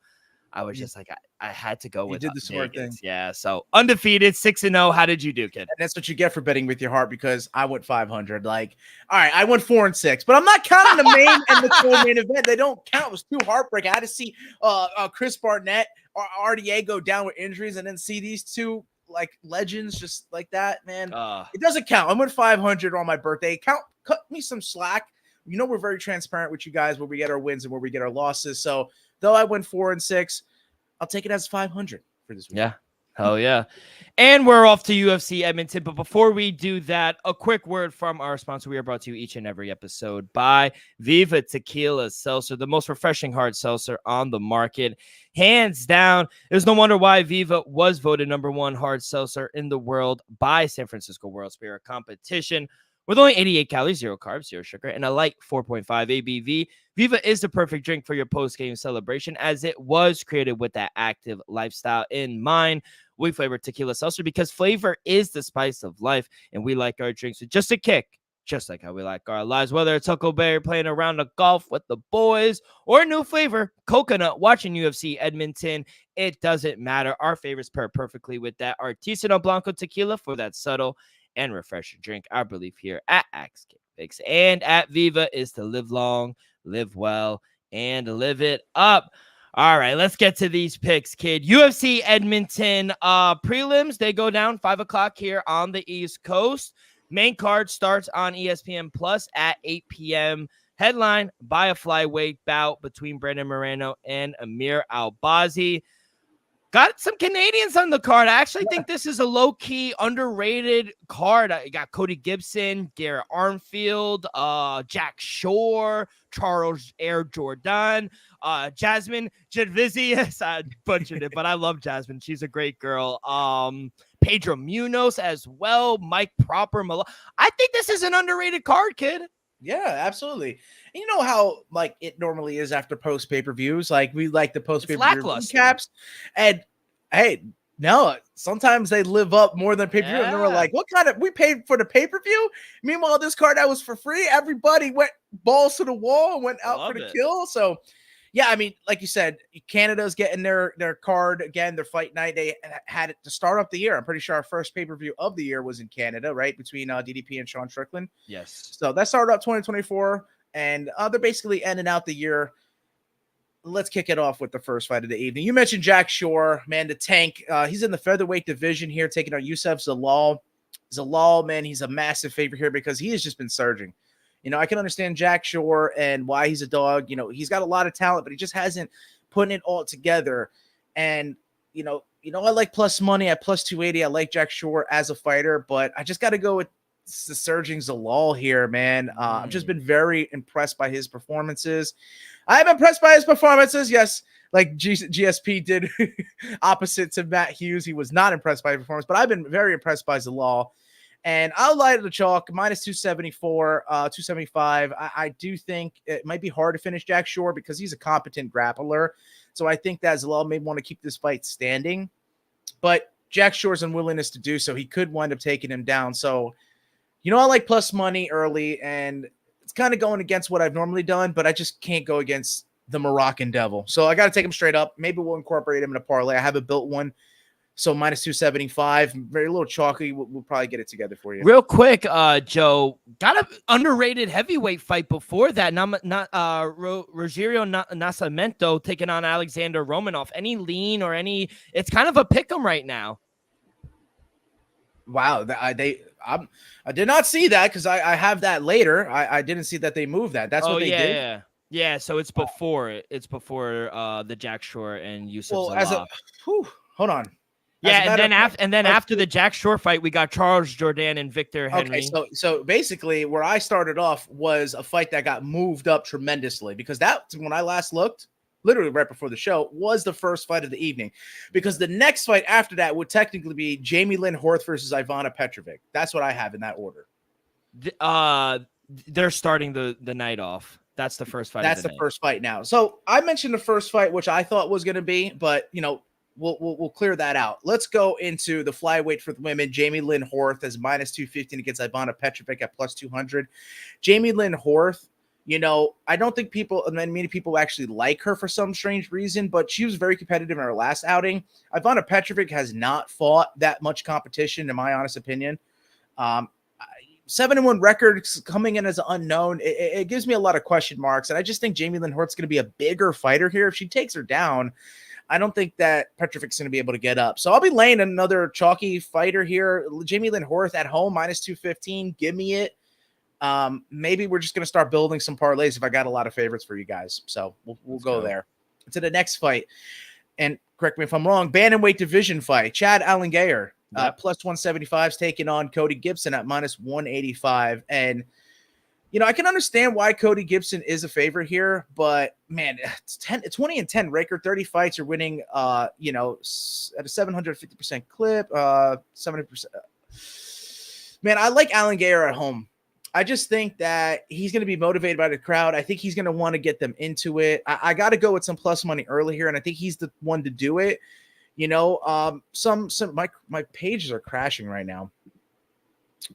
I was just like, I had to go with did the smart Vegas. thing. Yeah. So undefeated, 6-0. How did you do, kid? And that's what you get for betting with your heart because I went 500. Like, all right, I went 4-6, but I'm not counting the main and the co-main event. They don't count. It was too heartbreaking. I had to see Chris Barnett or RDA go down with injuries and then see these two like legends just like that, man. It doesn't count. I went 500 on my birthday. Cut me some slack. We're very transparent with you guys where we get our wins and where we get our losses. So though I went 4-6, I'll take it as 500 for this week. Yeah. Hell yeah. And we're off to UFC Edmonton. But before we do that, a quick word from our sponsor. We are brought to you each and every episode by Viva Tequila Seltzer, the most refreshing hard seltzer on the market. Hands down, there's no wonder why Viva was voted #1 hard seltzer in the world by San Francisco World Spirit Competition. With only 88 calories, 0 carbs, 0 sugar, and a light 4.5 ABV, Viva is the perfect drink for your post-game celebration, as it was created with that active lifestyle in mind. We flavor tequila seltzer because flavor is the spice of life, and we like our drinks with just a kick, just like how we like our lives. Whether it's Huckleberry playing a round of golf with the boys or a new flavor, coconut, watching UFC Edmonton, it doesn't matter. Our favorites pair perfectly with that Artisanal Blanco tequila for that subtle and refreshing drink. Our belief here at Axe Picks and at Viva is to live long, live well, and live it up. All right, let's get to these picks, kid. UFC Edmonton prelims, they go down 5 o'clock here on the East Coast. Main card starts on ESPN Plus at 8 p.m. Headline by a flyweight bout between Brandon Moreno and Amir Albazi. Got some Canadians on the card. I actually think this is a low-key, underrated card. You got Cody Gibson, Garrett Armfield, Jack Shore, Charles Air Jordan, Jasmine Jadvizius. I butchered it, but I love Jasmine. She's a great girl. Pedro Munoz as well. Mike Proper. I think this is an underrated card, kid. Yeah, absolutely. And you know how like it normally is after post pay-per-views. Like we like the post pay-per-view recaps. And hey, no, sometimes they live up more than pay-per-view. And they were like, what kind of we paid for the pay-per-view? Meanwhile, this card that was for free, everybody went balls to the wall and went out for the kill. So yeah, I mean, like you said, Canada's getting their card again, their fight night. They had it to start off the year. I'm pretty sure our first pay-per-view of the year was in Canada, right? Between DDP and Sean Strickland. Yes. So that started up 2024, and they're basically ending out the year. Let's kick it off with the first fight of the evening. You mentioned Jack Shore, man, the tank. He's in the featherweight division here, taking on Youssef Zalal. Zalal, man, he's a massive favorite here because he has just been surging. You know, I can understand Jack Shore and why he's a dog. You know, he's got a lot of talent, but he just hasn't put it all together. And, you know, I like plus money at plus 280. I like Jack Shore as a fighter, but I just got to go with the surging Zalal here, man. I've just been very impressed by his performances. I'm impressed by his performances. Yes, like GSP did opposite to Matt Hughes. He was not impressed by his performance, but I've been very impressed by Zalal. And I'll light the chalk, minus 274, 275. I do think it might be hard to finish Jack Shore because he's a competent grappler. So I think that Zalal may want to keep this fight standing. But Jack Shore's unwillingness to do so, he could wind up taking him down. So, you know, I like plus money early, and it's kind of going against what I've normally done, but I just can't go against the Moroccan Devil. So I got to take him straight up. Maybe we'll incorporate him in a parlay. I haven't built one. So minus 275, very little chalky. We'll probably get it together for you. Real quick, Joe, got an underrated heavyweight fight before that. Rogerio Nascimento taking on Alexander Romanov. Any lean or any? It's kind of a pick 'em right now. Wow, I did not see that because I have that later. I didn't see that they moved that. That's what they did. Yeah. So it's before it. It's before the Jack Shore and Youssef Zalal. Hold on. Yeah, and then after the Jack Shore fight, we got Charles Jordan and Victor Henry. Okay, so basically where I started off was a fight that got moved up tremendously because that, when I last looked, literally right before the show, was the first fight of the evening. Because the next fight after that would technically be Jamie Lynn Horth versus Ivana Petrovic. That's what I have in that order. They're starting the night off. That's the first fight. That's the first fight now. So I mentioned the first fight, which I thought was going to be, but you know, we'll clear that out. Let's go into the flyweight for the women. Jamie Lynn Horth as minus 215 against Ivana Petrovic at plus 200. Jamie Lynn Horth, you know, I don't think many people actually like her for some strange reason, but she was very competitive in her last outing. Ivana Petrovic has not fought that much competition, in my honest opinion. 7-1 records coming in as an unknown. It gives me a lot of question marks, and I just think Jamie Lynn Horth's going to be a bigger fighter here. If she takes her down, I don't think that Petrovic's going to be able to get up. So I'll be laying another chalky fighter here. Jamie Lynn Horth at home, minus 215. Give me it. Maybe we're just going to start building some parlays if I got a lot of favorites for you guys. So we'll go there. To the next fight. And correct me if I'm wrong, bantamweight division fight. Chad Allengayer, Yep. plus 175 is taking on Cody Gibson at minus 185. And, you know, I can understand why Cody Gibson is a favorite here, but man, it's 20-10 record, 30 fights. You're winning, you know, at a 750% clip, 70%. Man, I like Allengayer at home. I just think that he's going to be motivated by the crowd. I think he's going to want to get them into it. I got to go with some plus money early here, and I think he's the one to do it. You know, my pages are crashing right now.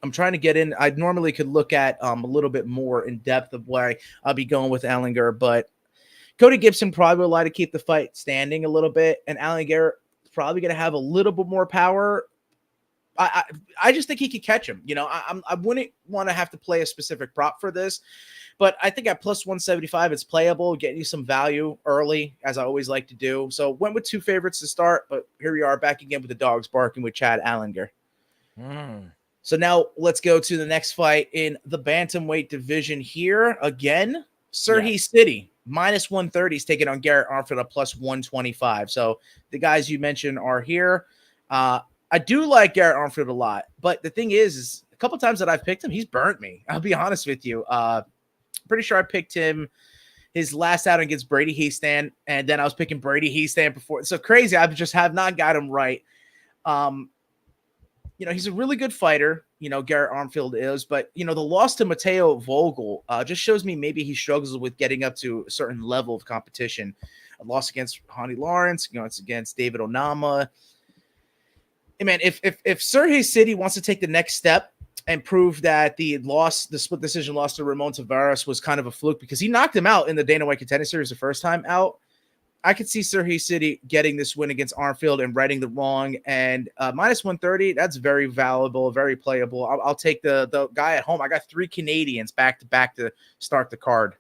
I'm trying to get in. I normally could look at a little bit more in depth of why I'll be going with Allengayer, but Cody Gibson probably will like to keep the fight standing a little bit, and Allengayer probably going to have a little bit more power. I just think he could catch him. You know, I wouldn't want to have to play a specific prop for this, but I think at plus 175, it's playable, getting you some value early, as I always like to do. So went with two favorites to start, but here we are back again with the dogs barking with Chad Allengayer. So now let's go to the next fight in the bantamweight division here. Again, Serhi City, minus 130 is taking on Garrett Armfield at plus 125. So the guys you mentioned are here. I do like Garrett Armfield a lot, but the thing is a couple times that I've picked him, he's burnt me. I'll be honest with you. Pretty sure I picked him his last out against Brady Hiestand, and then I was picking Brady Hiestand before. So crazy. I just have not got him right. You know, he's a really good fighter, you know, Garrett Armfield is, but, you know, the loss to Mateo Vogel just shows me maybe he struggles with getting up to a certain level of competition. A loss against Honey Lawrence, you know, it's against David Onama. Hey man, if Serhi City wants to take the next step and prove that the split decision loss to Ramon Tavares was kind of a fluke because he knocked him out in the Dana White Contender Series the first time out, I could see Serhi City getting this win against Armfield and righting the wrong. And minus 130, that's very valuable, very playable. I'll take the guy at home. I got 3 Canadians back to back to start the card.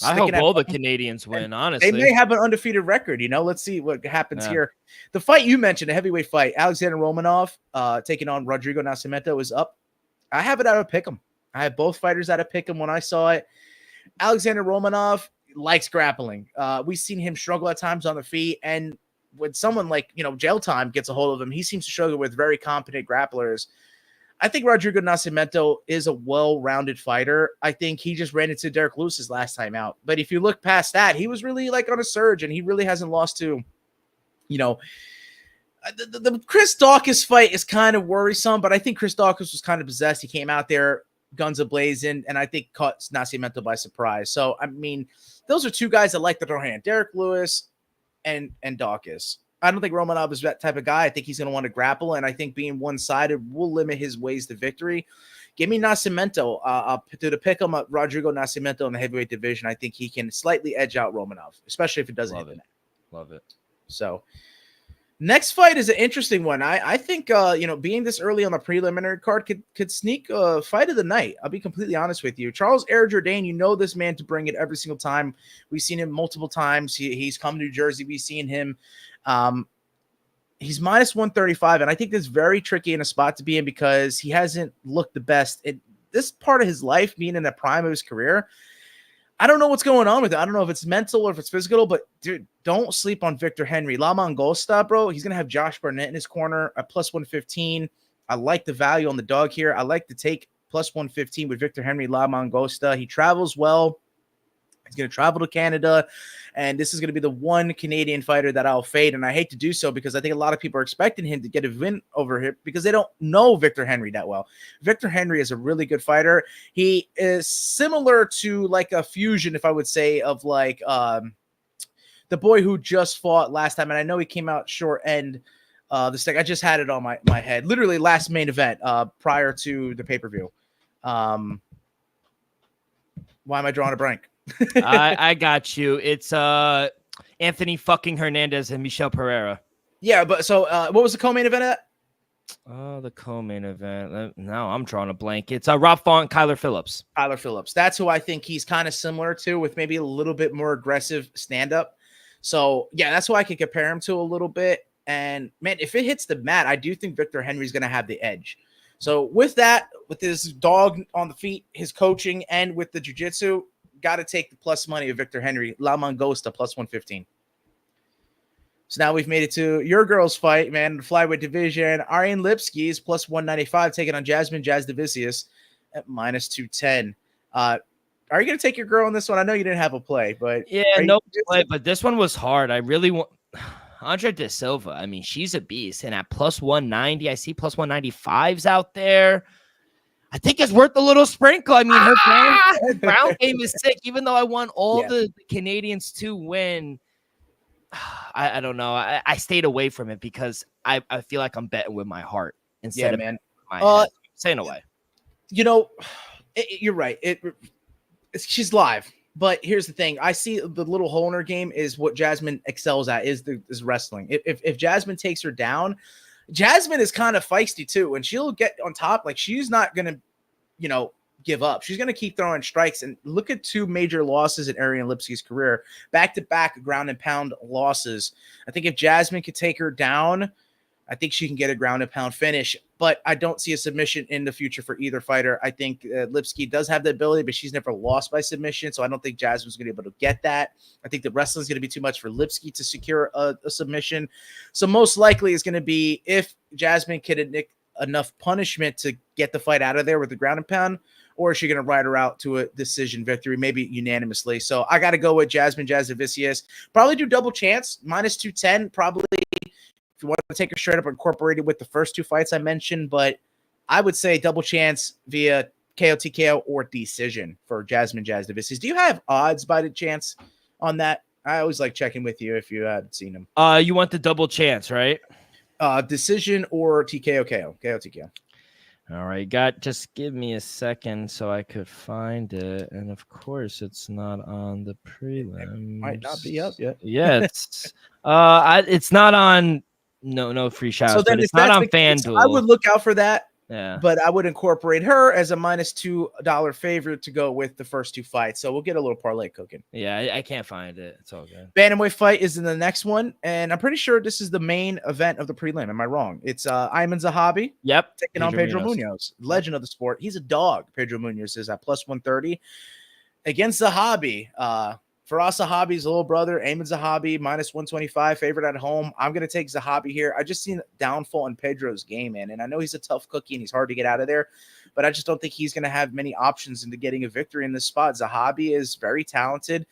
I hope all the Canadians win, honestly. They may have an undefeated record, you know. Let's see what happens here. The fight you mentioned, a heavyweight fight, Alexander Romanov taking on Rodrigo Nascimento is up. I have it out of pick'em. I have both fighters out of pick'em when I saw it. Alexander Romanov likes grappling. We've seen him struggle at times on the feet, and when someone like, you know, Jail Time gets a hold of him, he seems to struggle with very competent grapplers. I think Rodrigo Nascimento is a well-rounded fighter. I think he just ran into Derek Lewis's last time out. But if you look past that, he was really like on a surge, and he really hasn't lost to, you know, the Chris Daukaus fight is kind of worrisome, but I think Chris Daukaus was kind of possessed. He came out there guns a-blazing, and I think caught Nascimento by surprise. So, I mean, those are two guys that like to throw hand, Derek Lewis and Daukaus. I don't think Romanov is that type of guy. I think he's going to want to grapple, and I think being one-sided will limit his ways to victory. Give me Nascimento. To the pick him up, Rodrigo Nascimento in the heavyweight division. I think he can slightly edge out Romanov, especially if it doesn't hit the net. Love it. So, next fight is an interesting one. I think, you know, being this early on the preliminary card could sneak a fight of the night. I'll be completely honest with you. Charles Air Jourdain, you know this man to bring it every single time. We've seen him multiple times. He's come to New Jersey. We've seen him. He's minus 135, and I think this is very tricky in a spot to be in because he hasn't looked the best in this part of his life, being in the prime of his career. I don't know what's going on with it. I don't know if it's mental or if it's physical, but dude, don't sleep on Victor Henry. La Mangosta, bro, he's going to have Josh Barnett in his corner at plus 115. I like the value on the dog here. I like to take plus 115 with Victor Henry, La Mangosta. He travels well. He's going to travel to Canada, and this is going to be the one Canadian fighter that I'll fade, and I hate to do so because I think a lot of people are expecting him to get a win over him because they don't know Victor Henry that well. Victor Henry is a really good fighter. He is similar to like a fusion, if I would say, of like the boy who just fought last time, and I know he came out short end this thing. I just had it on my head. Literally last main event prior to the pay-per-view. Why am I drawing a blank? I got you. It's Anthony fucking Hernandez and Michel Pereira. Yeah, but so what was the co-main event at? The co-main event. Now I'm drawing a blank. It's Rob Font, Kyler Phillips. Kyler Phillips. That's who I think he's kind of similar to, with maybe a little bit more aggressive stand-up. So, yeah, that's who I can compare him to a little bit. And, man, if it hits the mat, I do think Victor Henry's going to have the edge. So, with that, with his dog on the feet, his coaching, and with the jiu-jitsu, got to take the plus money of Victor Henry. La Mangosta plus 115. So now we've made it to your girls' fight, man. The flyweight division. Ariane Lipski is plus 195, taking on Jasmine Jasudavicius at minus 210. Are you going to take your girl in this one? I know you didn't have a play, but yeah, no play. But this one was hard. I really want Andre De Silva. I mean, she's a beast, and at plus 190, I see plus 195s out there. I think it's worth a little sprinkle. I mean, her ground game is sick. Even though I want all the Canadians to win, I don't know. I stayed away from it because I feel like I'm betting with my heart instead of my head. Staying away. You know, you're right. She's live, but here's the thing. I see the little hole in her game is what Jasmine excels at is wrestling. If Jasmine takes her down, Jasmine is kind of feisty too, and she'll get on top. Like she's not gonna, give up. She's gonna keep throwing strikes. And look at 2 major losses in Ariane Lipski's career, back-to-back ground and pound losses. I think if Jasmine could take her down, I think she can get a ground and pound finish. But I don't see a submission in the future for either fighter. I think Lipski does have the ability, but she's never lost by submission, so I don't think Jasmine's going to be able to get that. I think the wrestling is going to be too much for Lipski to secure a submission. So most likely is going to be if Jasmine can nick enough punishment to get the fight out of there with the ground and pound, or is she going to ride her out to a decision victory, maybe unanimously? So I got to go with Jasmine Jasudavicius. Probably do double chance, minus 210, probably. If you want to take her straight up incorporated with the first 2 fights I mentioned, but I would say double chance via KO, TKO, or decision for Jasmine Jasudavicius. Do you have odds by the chance on that? I always like checking with you if you haven't seen them. You want the double chance, right? Decision or TKO, KO, TKO. All right, just give me a second so I could find it. And of course, it's not on the prelims. It might not be up yet. Yeah, it's not on. No free shots. So then it's not on FanDuel. I would look out for that. Yeah, but I would incorporate her as a minus $2 favorite to go with the first 2 fights. So we'll get a little parlay cooking. Yeah, I can't find it. It's all good. Bantamweight fight is in the next one, and I'm pretty sure this is the main event of the prelim. Am I wrong? It's Ayman Zahabi. Yep, taking on Pedro Munoz, legend of the sport. He's a dog. Pedro Munoz is at plus 130 against Zahabi. Firas Zahabi's little brother, Ayman Zahabi, minus 125, favorite at home. I'm going to take Zahabi here. I just seen downfall in Pedro's game, man. And I know he's a tough cookie and he's hard to get out of there, but I just don't think he's going to have many options into getting a victory in this spot. Zahabi is very talented,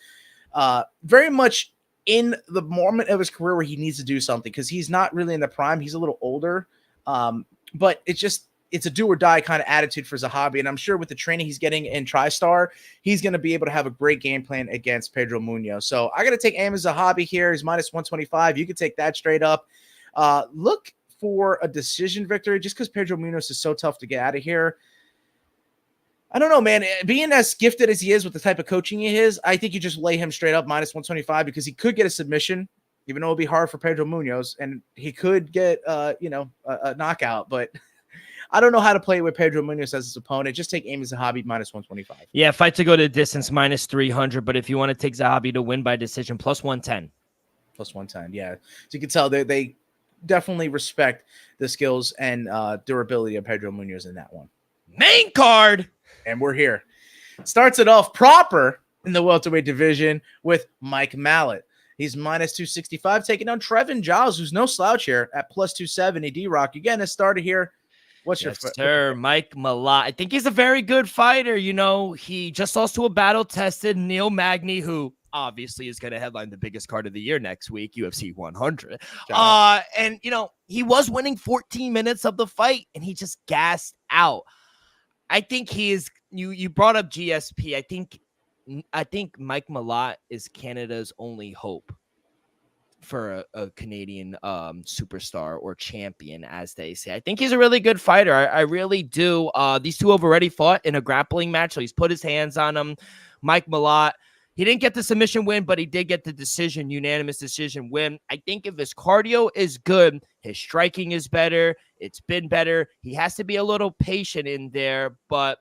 very much in the moment of his career where he needs to do something because he's not really in the prime. He's a little older, but it's a do or die kind of attitude for Zahabi. And I'm sure with the training he's getting in TriStar, he's going to be able to have a great game plan against Pedro Munoz. So I got to take Ayman Zahabi here. He's minus 125. You can take that straight up. Look for a decision victory just because Pedro Munoz is so tough to get out of here. I don't know, man. Being as gifted as he is with the type of coaching he is, I think you just lay him straight up minus 125 because he could get a submission, even though it'll be hard for Pedro Munoz, and he could get, a knockout, but I don't know how to play with Pedro Munoz as his opponent. Just take Ayman Zahabi minus 125. Yeah, fight to go to distance minus 300. But if you want to take Zahabi to win by decision, plus 110. Plus 110, yeah. So you can tell they definitely respect the skills and durability of Pedro Munoz in that one. Main card. And we're here. Starts it off proper in the welterweight division with Mike Malott. He's minus 265, taking on Trevin Giles, who's no slouch here at plus 270. D-Rock, again, has started here. What's your sir? Mike Malott. I think he's a very good fighter. He just lost to a battle-tested Neil Magny, who obviously is going to headline the biggest card of the year next week, UFC 100. And he was winning 14 minutes of the fight, and he just gassed out. I think he is. You brought up GSP. I think Mike Malott is Canada's only hope for a Canadian superstar or champion, as they say. I think he's a really good fighter. I really do. These two have already fought in a grappling match, so he's put his hands on him. Mike Malott, he didn't get the submission win, but he did get the unanimous decision win. I think if his cardio is good, his striking is better. It's been better. He has to be a little patient in there, but,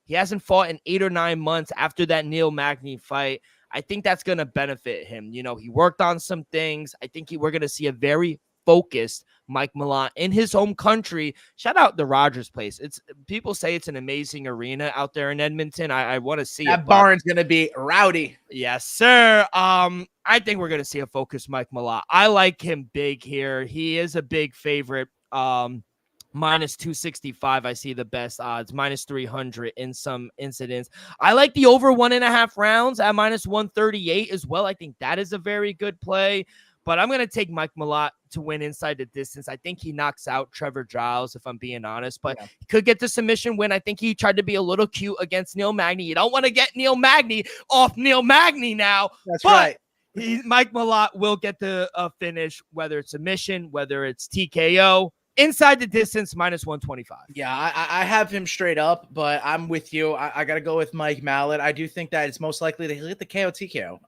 he hasn't fought in 8 or 9 months after that Neil Magny fight. I think that's going to benefit him. He worked on some things. I think we're going to see a very focused Mike Malott in his home country. Shout out the Rogers Place. People say it's an amazing arena out there in Edmonton. I want to see that barn's gonna be rowdy. Yes, sir. I think we're gonna see a focused Mike Malott. I like him big here. He is a big favorite. Minus 265. I see the best odds. Minus 300 in some incidents. I like the over 1.5 rounds at minus 138 as well. I think that is a very good play. But I'm going to take Mike Malott to win inside the distance. I think he knocks out Trevor Giles, if I'm being honest. But he could get the submission win. I think he tried to be a little cute against Neil Magny. You don't want to get Neil Magny off Neil Magny now. That's right. Mike Malott will get the finish, whether it's submission, whether it's TKO. Inside the distance, minus 125. Yeah, I have him straight up, but I'm with you. I got to go with Mike Malott. I do think that it's most likely that he'll hit the KO TKO.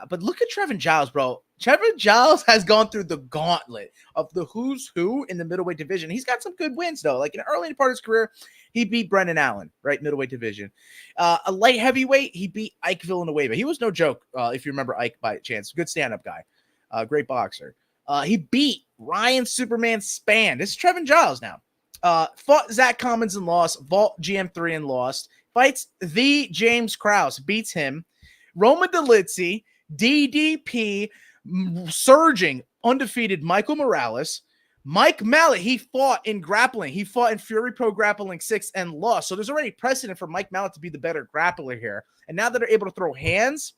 But look at Trevin Giles, bro. Trevin Giles has gone through the gauntlet of the who's who in the middleweight division. He's got some good wins, though. Like in the early part of his career, he beat Brendan Allen, right? Middleweight division. A light heavyweight, he beat Ike Villanueva. He was no joke, if you remember Ike by chance. Good stand-up guy. Great boxer. He beat Ryan Superman Spann. This is Trevin Giles now. Fought Zach Commons and lost. Vault GM3 and lost. Fights the James Krause. Beats him. Roman Dolidze. DDP. Surging. Undefeated Michael Morales. Mike Malott, he fought in grappling. He fought in Fury Pro Grappling 6 and lost. So there's already precedent for Mike Malott to be the better grappler here. And now that they're able to throw hands,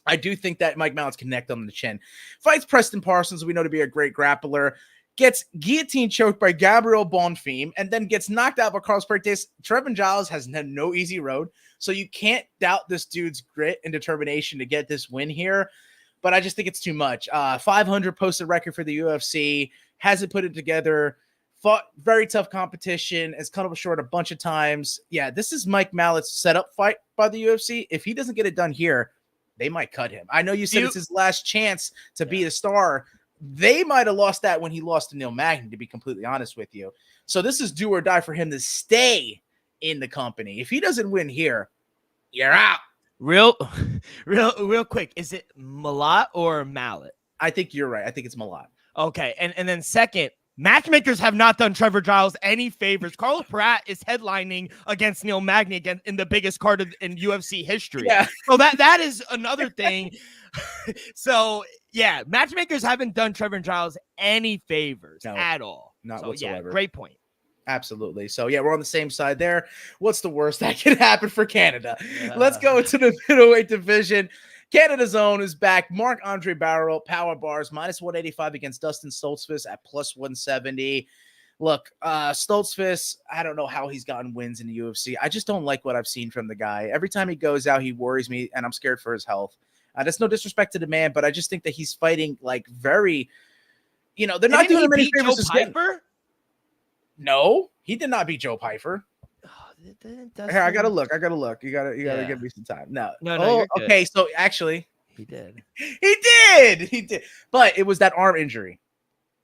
I do think that Mike Mallett's connect on the chin. Fights Preston Parsons, we know to be a great grappler. Gets guillotine choked by Gabriel Bonfim, and then gets knocked out by Carlos Prates. Trevin Giles has had no easy road, so you can't doubt this dude's grit and determination to get this win here. But I just think it's too much. 500 posted record for the UFC. Hasn't put it together. Fought very tough competition. Has cut him short a bunch of times. Yeah, this is Mike Mallett's setup fight by the UFC. If he doesn't get it done here, they might cut him. I know you said it's his last chance to be a star. They might have lost that when he lost to Neil Magny, to be completely honest with you. So this is do or die for him to stay in the company. If he doesn't win here, you're out. Real quick. Is it Malott or Malott? I think you're right. I think it's Malott. Okay. And then second, matchmakers have not done Trevor Giles any favors. Carlos Pratt is headlining against Neil Magny again in the biggest card in UFC history. Yeah. So that is another thing. So yeah, matchmakers haven't done Trevor Giles any favors at all. Not whatsoever. Yeah, great point. Absolutely. So yeah, we're on the same side there. What's the worst that can happen for Canada? Let's go into the middleweight division. Canada's own is back. Marc-Andre Barrel, power bars, minus 185 against Dustin Stoltzfus at plus 170. Look, Stoltzfus, I don't know how he's gotten wins in the UFC. I just don't like what I've seen from the guy. Every time he goes out, he worries me, and I'm scared for his health. That's no disrespect to the man, but I just think that he's fighting like very, they're not doing him any favors. Joe Piper? No, he did not beat Joe Piper. Here, I gotta look. You gotta give me some time. No. Okay. So actually, he did. He did. But it was that arm injury.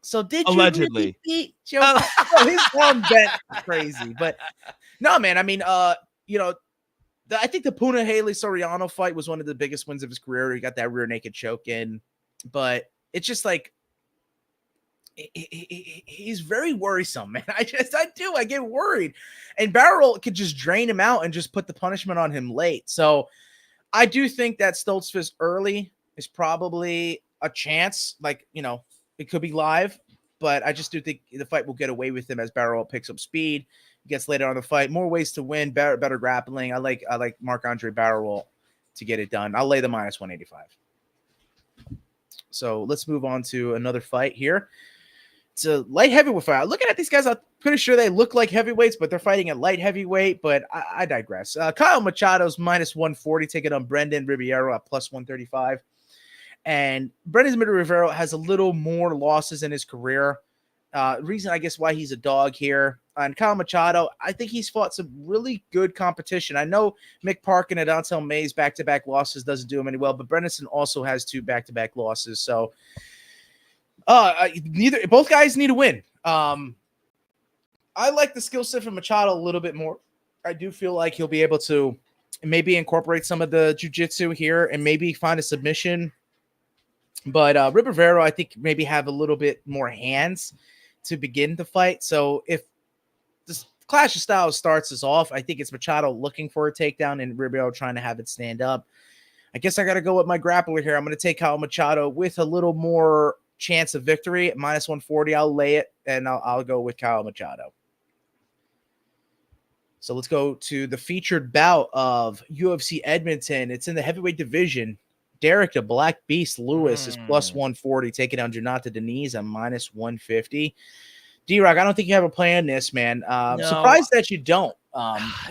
So did allegedly you really beat Joe? His arm bent crazy. But no, man. I mean, I think the Puna Haley Soriano fight was one of the biggest wins of his career. He got that rear naked choke in, but it's just like he's very worrisome, man. I get worried, and Barrel could just drain him out and just put the punishment on him late. So I do think that Stoltzfus early is probably a chance. Like, it could be live, but I just do think the fight will get away with him as Barrel picks up speed, gets later on the fight, more ways to win, better grappling. I like Marc-Andre Barrel to get it done. I'll lay the minus 185. So let's move on to another fight here. It's a light heavyweight fight. Looking at these guys, I'm pretty sure they look like heavyweights, but they're fighting at light heavyweight. But I digress. Kyle Machado's minus 140, taking on Brendan Ribeiro at plus 135. And Brendan Ribeiro has a little more losses in his career. Reason, I guess, why he's a dog here. And Kyle Machado, I think he's fought some really good competition. I know Mick Park and Adontel Mays back-to-back losses doesn't do him any well, but Brendan also has 2 back-to-back losses. So both guys need to win. I like the skill set from Machado a little bit more. I do feel like he'll be able to maybe incorporate some of the jiu-jitsu here and maybe find a submission. But Rivera, I think maybe have a little bit more hands to begin the fight. So if this clash of styles starts us off, I think it's Machado looking for a takedown and Ribeiro trying to have it stand up. I guess I got to go with my grappler here. I'm going to take Kyle Machado with a little more chance of victory at -140. I'll lay it, and I'll go with Kyle Machado. So let's go to the featured bout of UFC Edmonton. It's in the heavyweight division. Derek the Black Beast Lewis is +140, taking down Jonathan Deniz at -150. D-Rock, I don't think you have a play on this, man. No. Surprised that you don't.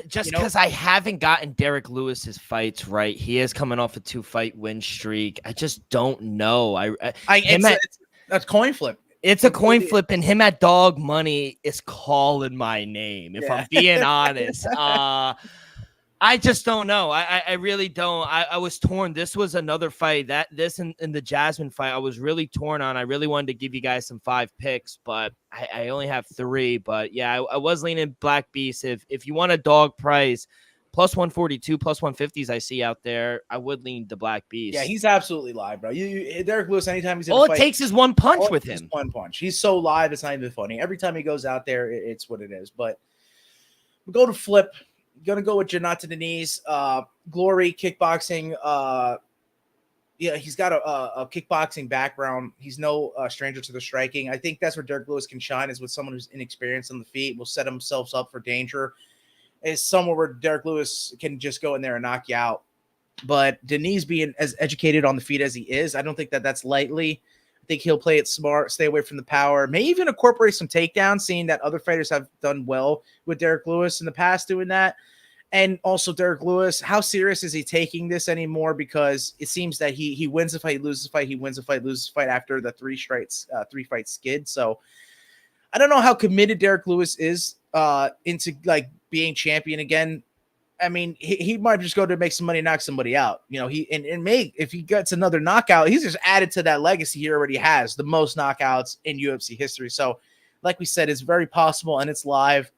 Just because I haven't gotten Derek Lewis's fights right. He is coming off a 2-fight win streak. I just don't know. It's a coin flip. It's a coin flip, and him at dog money is calling my name, if I'm being honest. I just don't know. I really don't. I was torn. This was another fight. This and the Jasmine fight, I was really torn on. I really wanted to give you guys some 5 picks, but I only have 3. But yeah, I was leaning Black Beast. If you want a dog price, +142, +150s I see out there, I would lean the Black Beast. Yeah, he's absolutely live, bro. Derek Lewis, anytime he's in all a fight, it takes is one punch with him. One punch. He's so live, it's not even funny. Every time he goes out there, it's what it is. But we go to flip. Gonna go with Jonathan Deniz. Glory kickboxing. Yeah, he's got a kickboxing background. He's no stranger to the striking. I think that's where Derek Lewis can shine, is with someone who's inexperienced on the feet, will set themselves up for danger. Is somewhere where Derek Lewis can just go in there and knock you out. But Deniz, being as educated on the feet as he is, I don't think that's lightly. I think he'll play it smart, stay away from the power, may even incorporate some takedowns, seeing that other fighters have done well with Derek Lewis in the past doing that. And also Derek Lewis, how serious is he taking this anymore? Because it seems that he wins a fight, loses a fight, he wins a fight, loses a fight after the 3-fight skid. So I don't know how committed Derek Lewis is into like being champion again. I mean, he might just go to make some money, knock somebody out. You know, if he gets another knockout, he's just added to that legacy he already has, the most knockouts in UFC history. So, like we said, it's very possible and it's live.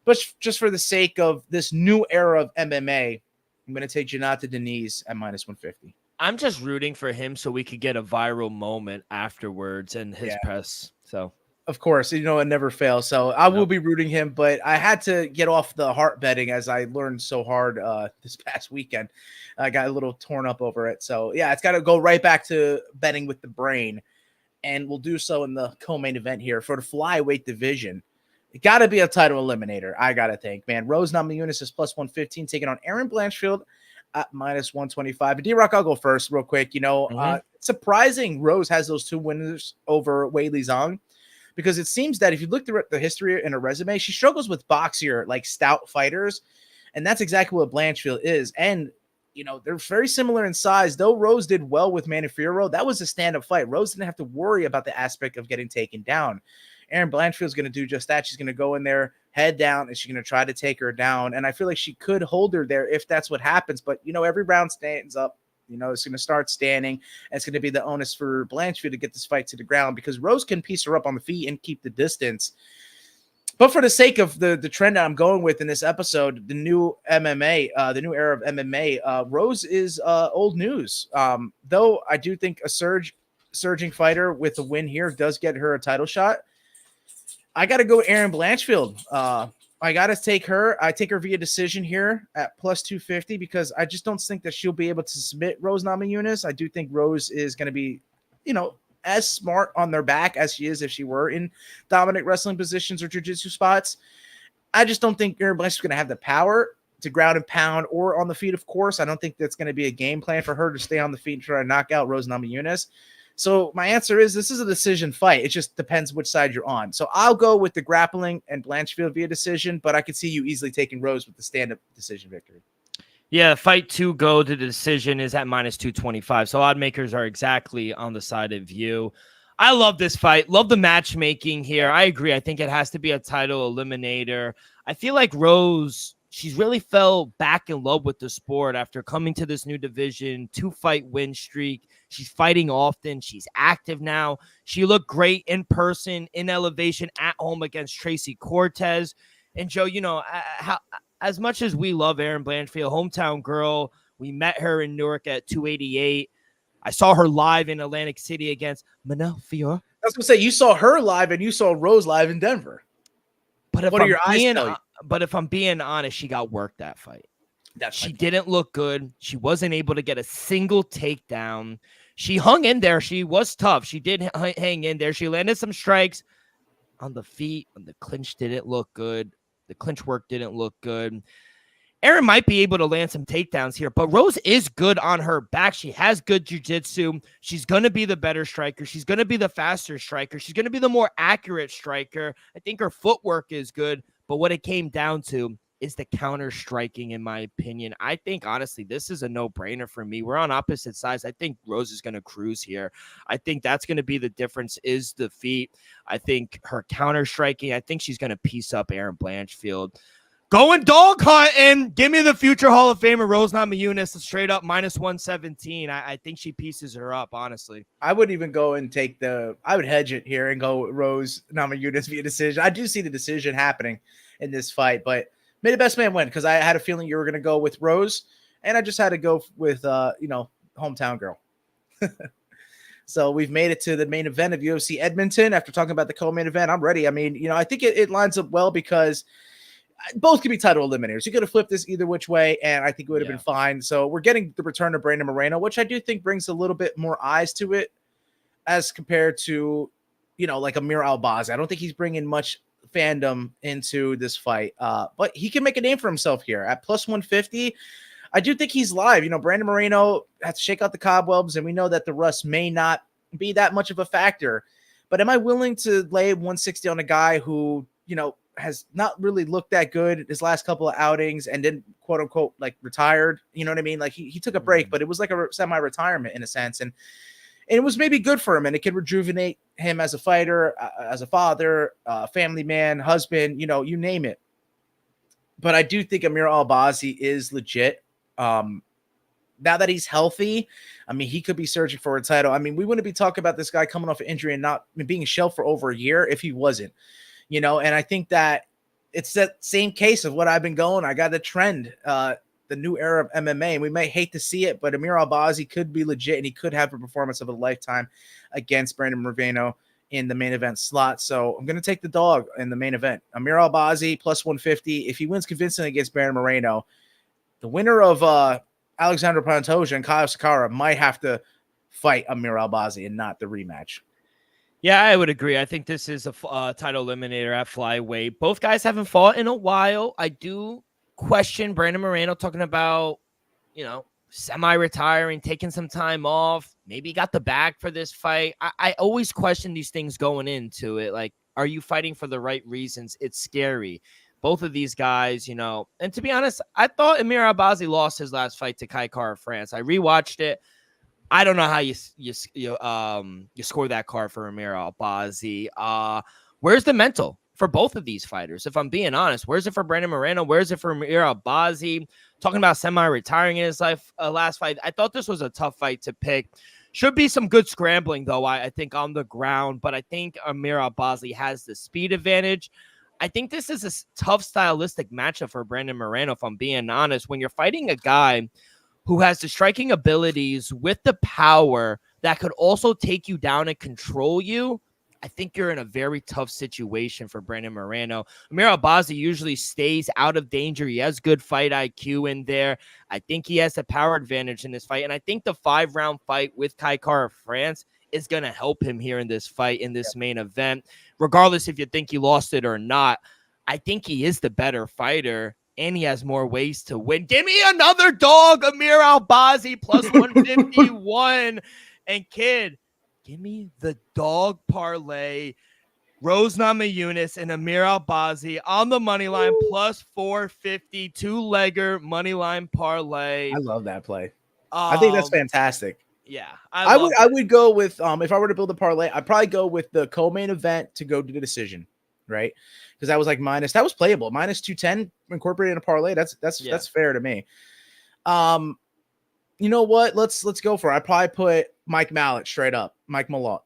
But just for the sake of this new era of MMA, I'm going to take Jonathan Deniz at -150. I'm just rooting for him so we could get a viral moment afterwards and his press. So. Of course, it never fails. So I will be rooting him, but I had to get off the heart betting as I learned so hard this past weekend. I got a little torn up over it. So yeah, it's got to go right back to betting with the brain, and we'll do so in the co-main event here for the flyweight division. It got to be a title eliminator, I got to think, man. Rose Namajunas is +115, taking on Erin Blanchfield at -125. But D-Rock, I'll go first real quick. Surprising Rose has those 2 winners over Weili Zhang. Because it seems that if you look at the history in her resume, she struggles with boxier, like stout fighters. And that's exactly what Blanchfield is. And, they're very similar in size. Though Rose did well with Manny Fierro, that was a stand-up fight. Rose didn't have to worry about the aspect of getting taken down. Erin Blanchfield's going to do just that. She's going to go in there, head down, and she's going to try to take her down. And I feel like she could hold her there if that's what happens. But, every round stands up. It's going to start standing, and it's going to be the onus for Blanchfield to get this fight to the ground because Rose can piece her up on the feet and keep the distance. But for the sake of the trend that I'm going with in this episode, the new MMA, the new era of MMA, Rose is old news. Though I do think a surging fighter with a win here does get her a title shot. I got to go Erin Blanchfield. I got to take her. I take her via decision here at +250 because I just don't think that she'll be able to submit Rose Namajunas. I do think Rose is going to be, as smart on their back as she is if she were in dominant wrestling positions or jiu-jitsu spots. I just don't think Erin Blanchfield's going to have the power to ground and pound or on the feet, of course. I don't think that's going to be a game plan for her to stay on the feet and try to knock out Rose Namajunas. So my answer is this is a decision fight. It just depends which side you're on. So I'll go with the grappling and Blanchfield via decision, but I could see you easily taking Rose with the stand-up decision victory. Yeah, fight to go to the decision is at -225. So odd makers are exactly on the side of you. I love this fight. Love the matchmaking here. I agree. I think it has to be a title eliminator. I feel like Rose, she's really fell back in love with the sport after coming to this new division, 2-fight win streak. She's fighting often. She's active now. She looked great in person, in elevation, at home against Tracy Cortez. And Joe, as much as we love Erin Blanchfield, hometown girl, we met her in Newark at 288. I saw her live in Atlantic City against Manel Fiore. I was gonna say you saw her live and you saw Rose live in Denver. But if What do I'm your eyes being, tell you? but if I'm being honest, she got worked that fight. She didn't look good. She wasn't able to get a single takedown. She hung in there. She was tough. She did hang in there. She landed some strikes on the feet. And the clinch didn't look good. The clinch work didn't look good. Erin might be able to land some takedowns here, but Rose is good on her back. She has good jiu-jitsu. She's going to be the better striker. She's going to be the faster striker. She's going to be the more accurate striker. I think her footwork is good, but what it came down to is the counter striking, in my opinion. I think, honestly, this is a no-brainer for me. We're on opposite sides. I think Rose is going to cruise here. I think that's going to be the difference is the feet. I think her counter striking, I think she's going to piece up Erin Blanchfield. Going dog hunting. Give me the future Hall of Famer, Rose Namajunas, straight up -117. I think she pieces her up, honestly. I would even go and I would hedge it here and go Rose Namajunas via decision. I do see the decision happening in this fight, but may the best man win, because I had a feeling you were going to go with Rose, and I just had to go with, hometown girl. So we've made it to the main event of UFC Edmonton. After talking about the co-main event, I'm ready. I mean, I think it lines up well because both could be title eliminators. You could have flipped this either which way, and I think it would have been fine. So we're getting the return of Brandon Moreno, which I do think brings a little bit more eyes to it as compared to, like Amir Albazi. I don't think he's bringing much fandom into this fight, but he can make a name for himself here at +150. I do think he's live. Brandon Moreno has to shake out the cobwebs, and we know that the rust may not be that much of a factor, but am I willing to lay 160 on a guy who has not really looked that good his last couple of outings and then quote unquote like retired? You know what I mean? Like he took a break, but it was like a semi-retirement in a sense, and it was maybe good for him, and it could rejuvenate him as a fighter, as a father, family man, husband, you name it. But I do think Amir Albazi is legit. Now that he's healthy, I mean, he could be searching for a title. I mean, we wouldn't be talking about this guy coming off an injury and not being shelved for over a year if he wasn't, and I think that it's that same case of what I've been going. I got the trend, the new era of MMA, and we may hate to see it, but Amir Albazi could be legit, and he could have a performance of a lifetime against Brandon Moreno in the main event slot. So I'm going to take the dog in the main event. Amir Albazi +150. If he wins convincingly against Brandon Moreno, the winner of Alexander Pantoja and Kyle Sakara might have to fight Amir Albazi and not the rematch. Yeah, I would agree. I think this is a title eliminator at flyweight. Both guys haven't fought in a while. I do question Brandon Moreno talking about, semi-retiring, taking some time off. Maybe got the bag for this fight. I always question these things going into it. Like, are you fighting for the right reasons? It's scary. Both of these guys, and to be honest, I thought Amir Albazi lost his last fight to Kai Kara-France. I rewatched it. I don't know how you score that card for Amir Albazi. Where's the mental for both of these fighters? If I'm being honest, where's it for Brandon Moreno? Where's it for Amir Albazi? Talking about semi-retiring in his last fight. I thought this was a tough fight to pick. Should be some good scrambling, though, I think, on the ground. But I think Amir Albazi has the speed advantage. I think this is a tough stylistic matchup for Brandon Moreno, if I'm being honest. When you're fighting a guy who has the striking abilities with the power that could also take you down and control you, I think you're in a very tough situation for Brandon Moreno. Amir Albazi usually stays out of danger. He has good fight IQ in there. I think he has the power advantage in this fight. And I think the 5-round fight with Kai Kara-France is going to help him here in this fight, in this main event. Regardless if you think he lost it or not, I think he is the better fighter, and he has more ways to win. Give me another dog, Amir Albazi, +151. And kid, give me the dog parlay. Rose Namajunas and Amir Albazi on the money line, +450, 2-legger money line parlay. I love that play. I think that's fantastic. Yeah, I would go with if I were to build a parlay, I'd probably go with the co-main event to go to the decision, right? Because that was like that was playable, -210 incorporated in a parlay. That's fair to me. You know what? Let's go for it. I probably put Mike Malott straight up, Mike Malott,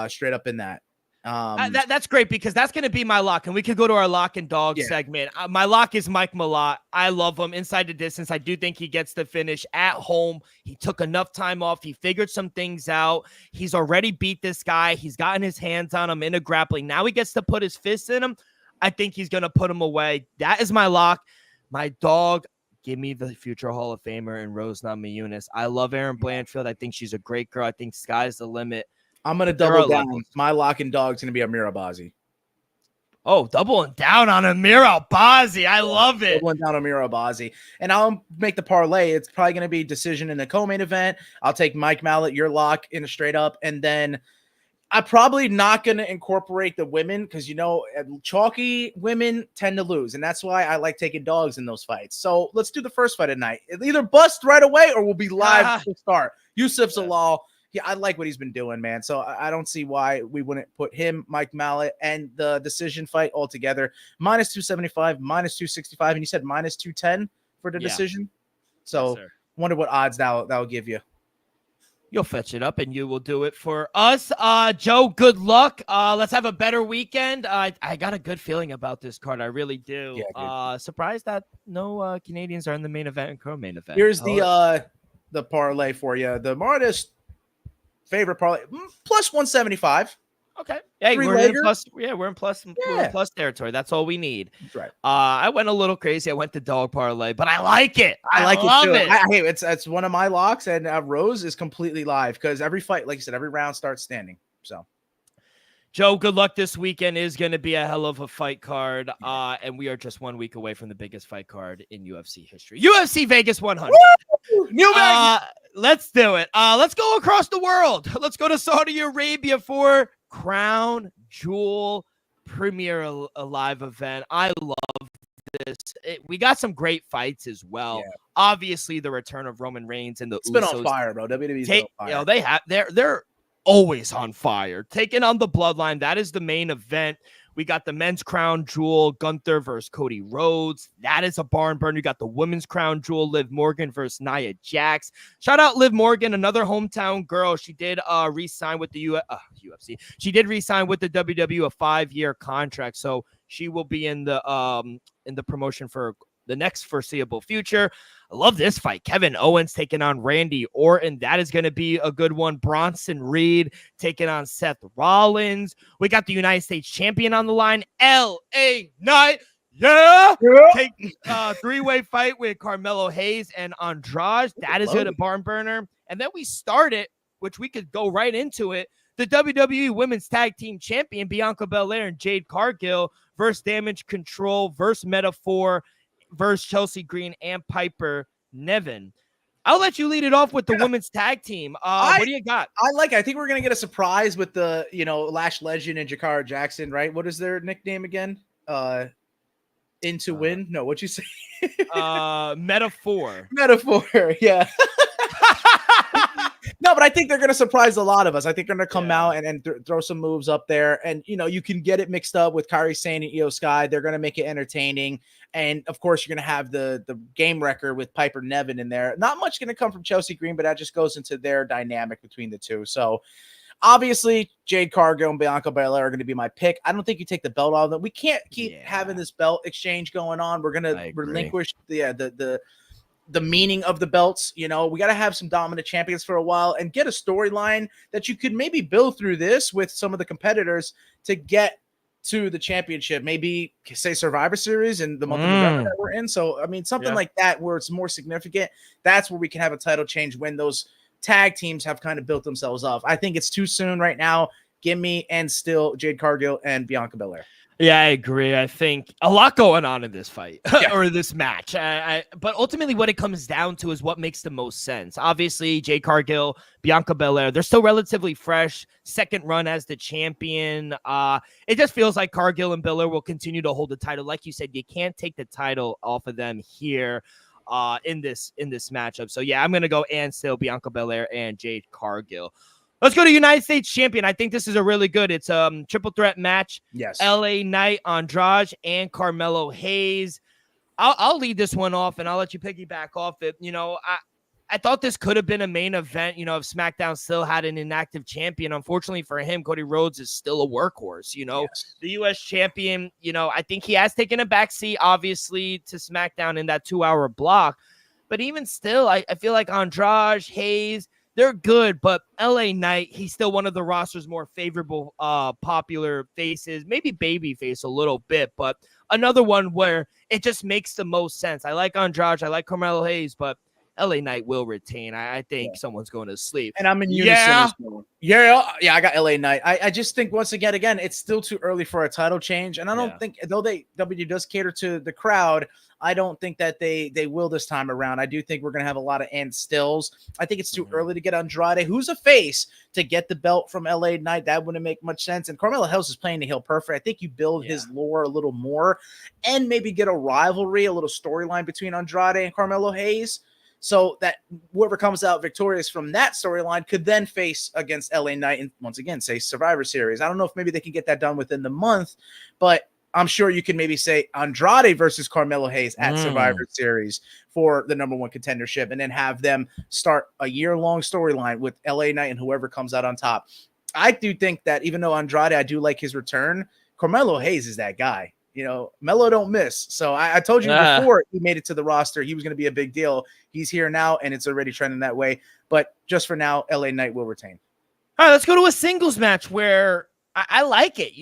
straight up in that. That's great because that's going to be my lock, and we could go to our lock and dog segment. My lock is Mike Malott. I love him inside the distance. I do think he gets the finish at home. He took enough time off. He figured some things out. He's already beat this guy. He's gotten his hands on him in a grappling. Now he gets to put his fists in him. I think he's going to put him away. That is my lock. My dog, give me the future Hall of Famer and Rose Namajunas. I love Erin Blanchfield. I think she's a great girl. I think sky's the limit. I'm going to double down. My lock and dog is going to be Amira Bazi. Oh, doubling down on Amira Bazi. I love it. Doubling down on Amira Bazi. And I'll make the parlay. It's probably going to be decision in the co-main event. I'll take Mike Malott, your lock, in a straight up. And then I'm probably not going to incorporate the women because, chalky women tend to lose. And that's why I like taking dogs in those fights. So let's do the first fight tonight. It'll either bust right away or we'll be live to start. Yusuf Zalal. Yeah, I like what he's been doing, man. So I don't see why we wouldn't put him, Mike Malott, and the decision fight all together. Minus 275, minus 265, and you said minus 210 for the decision. So wonder what odds that'll give you. You'll fetch it up, and you will do it for us. Joe, good luck. Let's have a better weekend. I got a good feeling about this card. I really do. Yeah, surprised that no Canadians are in the main event and co-main event. Here's the parlay for you. The Martis favorite parlay plus 175. Okay. Hey, we're in plus territory. That's all we need. That's right. I went a little crazy. I went to dog parlay, but I like it. I like love it too. It's one of my locks, and Rose is completely live because every fight, like you said, every round starts standing. So, Joe, good luck this weekend. Is going to be a hell of a fight card, and we are just 1 week away from the biggest fight card in UFC history. UFC Vegas 100. Woo! New Vegas. Let's do it. Let's go across the world. Let's go to Saudi Arabia for Crown Jewel Premier Live event. I love this. We got some great fights as well. Yeah. Obviously, the return of Roman Reigns and the Usos. Been on fire, bro. WWE's been on fire. They're always on fire. Taking on the Bloodline. That is the main event. We got the men's crown jewel, Gunther versus Cody Rhodes. That is a barn burner. You got the women's crown jewel, Liv Morgan versus Nia Jax. Shout out Liv Morgan, another hometown girl. She did re-sign with the UFC. She did re-sign with the WWE, a 5-year contract. So she will be in the promotion for the next foreseeable future. I love this fight. Kevin Owens taking on Randy Orton. That is going to be a good one. Bronson Reed taking on Seth Rollins. We got the United States champion on the line. LA Knight. Yeah. Take three-way fight with Carmelo Hayes and Andrade. That is a barn burner. And then we start it, which we could go right into it. The WWE Women's Tag Team Champion, Bianca Belair and Jade Cargill versus Damage Control versus Metaphor versus Chelsea Green and Piper Niven. I'll let you lead it off with the women's tag team. What do you got? I think we're going to get a surprise with the, Lash Legend and Jakara Jackson, right? What is their nickname again? Into Win? No, what'd you say? Metaphor. Metaphor, yeah. No, but I think they're going to surprise a lot of us. I think they're going to come out and throw some moves up there. And, you can get it mixed up with Kairi Sane and Io Sky. They're going to make it entertaining. And, of course, you're going to have the game wrecker with Piper Niven in there. Not much going to come from Chelsea Green, but that just goes into their dynamic between the two. So, obviously, Jade Cargill and Bianca Belair are going to be my pick. I don't think you take the belt off of them. We can't keep having this belt exchange going on. We're going to relinquish the meaning of the belts. We got to have some dominant champions for a while and get a storyline that you could maybe build through this with some of the competitors to get to the championship, maybe say Survivor Series in the month of November that we're in. So, something like that where it's more significant. That's where we can have a title change when those tag teams have kind of built themselves up. I think it's too soon right now. Give me and still Jade Cargill and Bianca Belair. Yeah, I agree. I think a lot going on in this fight or this match. But ultimately what it comes down to is what makes the most sense. Obviously, Jade Cargill, Bianca Belair, they're still relatively fresh. Second run as the champion. It just feels like Cargill and Belair will continue to hold the title. Like you said, you can't take the title off of them here in this matchup. So, yeah, I'm going to go and still Bianca Belair and Jade Cargill. Let's go to United States champion. I think this is a really good. It's a triple threat match. Yes. LA Knight, Andrade, and Carmelo Hayes. I'll lead this one off, and I'll let you piggyback off it. I thought this could have been a main event, if SmackDown still had an inactive champion. Unfortunately for him, Cody Rhodes is still a workhorse, Yes. the U.S. champion, I think he has taken a backseat, obviously, to SmackDown in that 2-hour block. But even still, I feel like Andrade, Hayes, they're good, but LA Knight, he's still one of the roster's more favorable, popular faces, maybe baby face a little bit, but another one where it just makes the most sense. I like Andrade, I like Carmelo Hayes, but LA Knight will retain. I think someone's going to sleep. And I'm in unison. As well. Yeah, I got LA Knight. I just think once again, it's still too early for a title change. And I don't think, though WWE does cater to the crowd, I don't think that they will this time around. I do think we're going to have a lot of end stills. I think it's too early to get Andrade, who's a face, to get the belt from LA Knight. That wouldn't make much sense. And Carmelo Hayes is playing the heel perfect. I think you build his lore a little more and maybe get a rivalry, a little storyline between Andrade and Carmelo Hayes, so that whoever comes out victorious from that storyline could then face against LA Knight and once again say Survivor Series. I don't know if maybe they can get that done within the month, but I'm sure you can maybe say Andrade versus Carmelo Hayes at Survivor Series for the #1 contendership, and then have them start a year-long storyline with LA Knight and whoever comes out on top. I do think that even though Andrade, I do like his return, Carmelo Hayes is that guy. Melo don't miss. So I told you before he made it to the roster, he was going to be a big deal. He's here now, and it's already trending that way. But just for now, LA Knight will retain. All right, let's go to a singles match where I like it.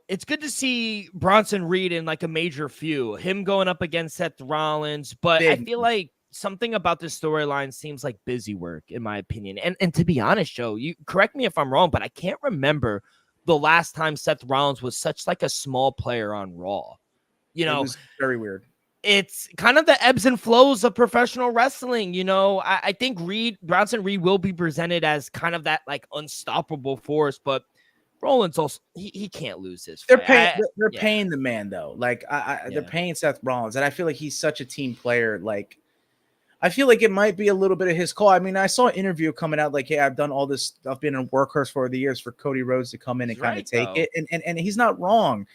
It's good to see Bronson Reed in like a major feud, him going up against Seth Rollins. But I feel like something about this storyline seems like busy work, in my opinion. And to be honest, Joe, you correct me if I'm wrong, but I can't remember the last time Seth Rollins was such like a small player on Raw. It was very weird. It's kind of the ebbs and flows of professional wrestling. I think Bronson Reed will be presented as kind of that like unstoppable force, but Rollins also, he can't lose this fight. They're paying the man though. Like they're paying Seth Rollins, and I feel like he's such a team player. Like, I feel like it might be a little bit of his call. I mean, I saw an interview coming out like, hey, I've done all this. I've been a workhorse for the years for Cody Rhodes to come in and kind of take it. And he's not wrong.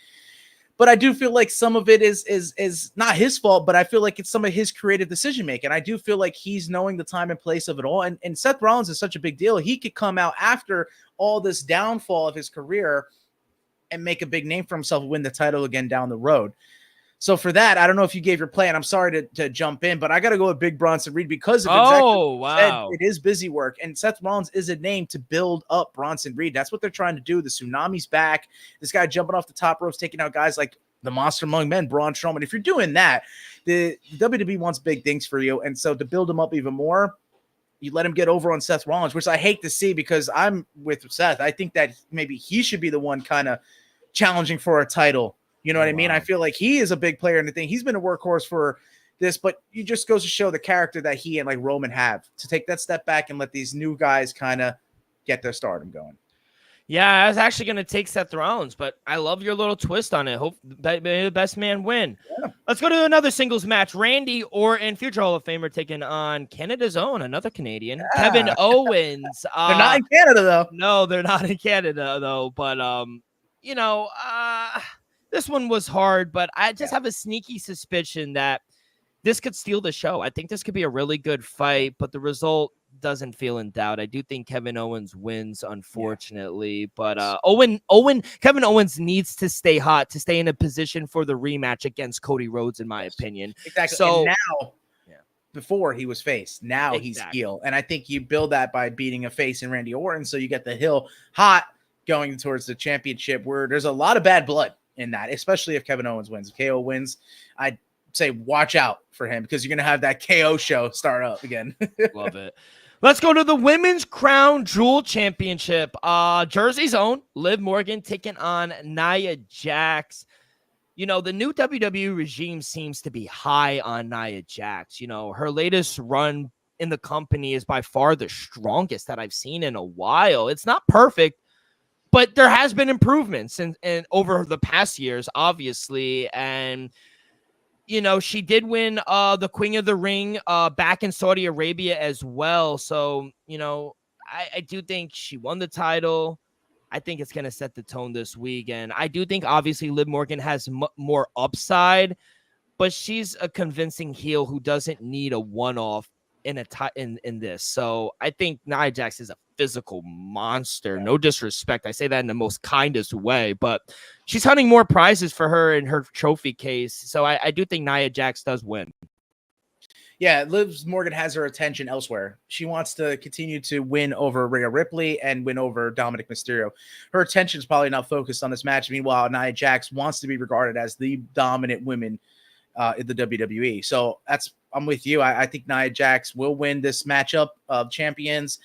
But I do feel like some of it is not his fault, but I feel like it's some of his creative decision making. I do feel like he's knowing the time and place of it all. And Seth Rollins is such a big deal. He could come out after all this downfall of his career and make a big name for himself and win the title again down the road. So for that, I don't know if you gave your play, and I'm sorry to jump in, but I got to go with Big Bronson Reed because of exactly it is busy work, and Seth Rollins is a name to build up Bronson Reed. That's what they're trying to do. The tsunami's back. This guy jumping off the top ropes, taking out guys like the Monster Among Men, Braun Strowman. If you're doing that, the WWE wants big things for you, and so to build him up even more, you let him get over on Seth Rollins, which I hate to see because I'm with Seth. I think that maybe he should be the one kind of challenging for a title. You know what I mean? I feel like he is a big player in the thing. He's been a workhorse for this, but it just goes to show the character that he and like Roman have to take that step back and let these new guys kind of get their stardom going. Yeah, I was actually going to take Seth Rollins, but I love your little twist on it. Hope may the best man win. Yeah. Let's go to another singles match. Randy Orton, future Hall of Famer, taking on Canada's own, another Canadian, Kevin Owens. They're not in Canada, though. No, they're not in Canada, though. But, this one was hard, but I just have a sneaky suspicion that this could steal the show. I think this could be a really good fight, but the result doesn't feel in doubt. I do think Kevin Owens wins, unfortunately, but Kevin Owens needs to stay hot to stay in a position for the rematch against Cody Rhodes, in my opinion. Exactly. So and now, before he was face, now he's heel, and I think you build that by beating a face in Randy Orton, so you get the heel hot going towards the championship, where there's a lot of bad blood in that, especially if Kevin Owens wins. If KO wins, I'd say watch out for him because you're going to have that KO show start up again. Love it. Let's go to the Women's Crown Jewel Championship. Jersey's own Liv Morgan taking on Nia Jax. The new WWE regime seems to be high on Nia Jax. Her latest run in the company is by far the strongest that I've seen in a while. It's not perfect, but there has been improvements in over the past years, obviously. And, she did win the Queen of the Ring back in Saudi Arabia as well. So, I do think she won the title. I think it's going to set the tone this week. And I do think, obviously, Liv Morgan has more upside, but she's a convincing heel who doesn't need a one-off in this. So I think Nia Jax is a physical monster. No disrespect. I say that in the most kindest way, but she's hunting more prizes for her in her trophy case. So I do think Nia Jax does win. Yeah, Liv Morgan has her attention elsewhere. She wants to continue to win over Rhea Ripley and win over Dominic Mysterio. Her attention is probably not focused on this match. Meanwhile, Nia Jax wants to be regarded as the dominant woman in the WWE. So I'm with you. I think Nia Jax will win this matchup of champions,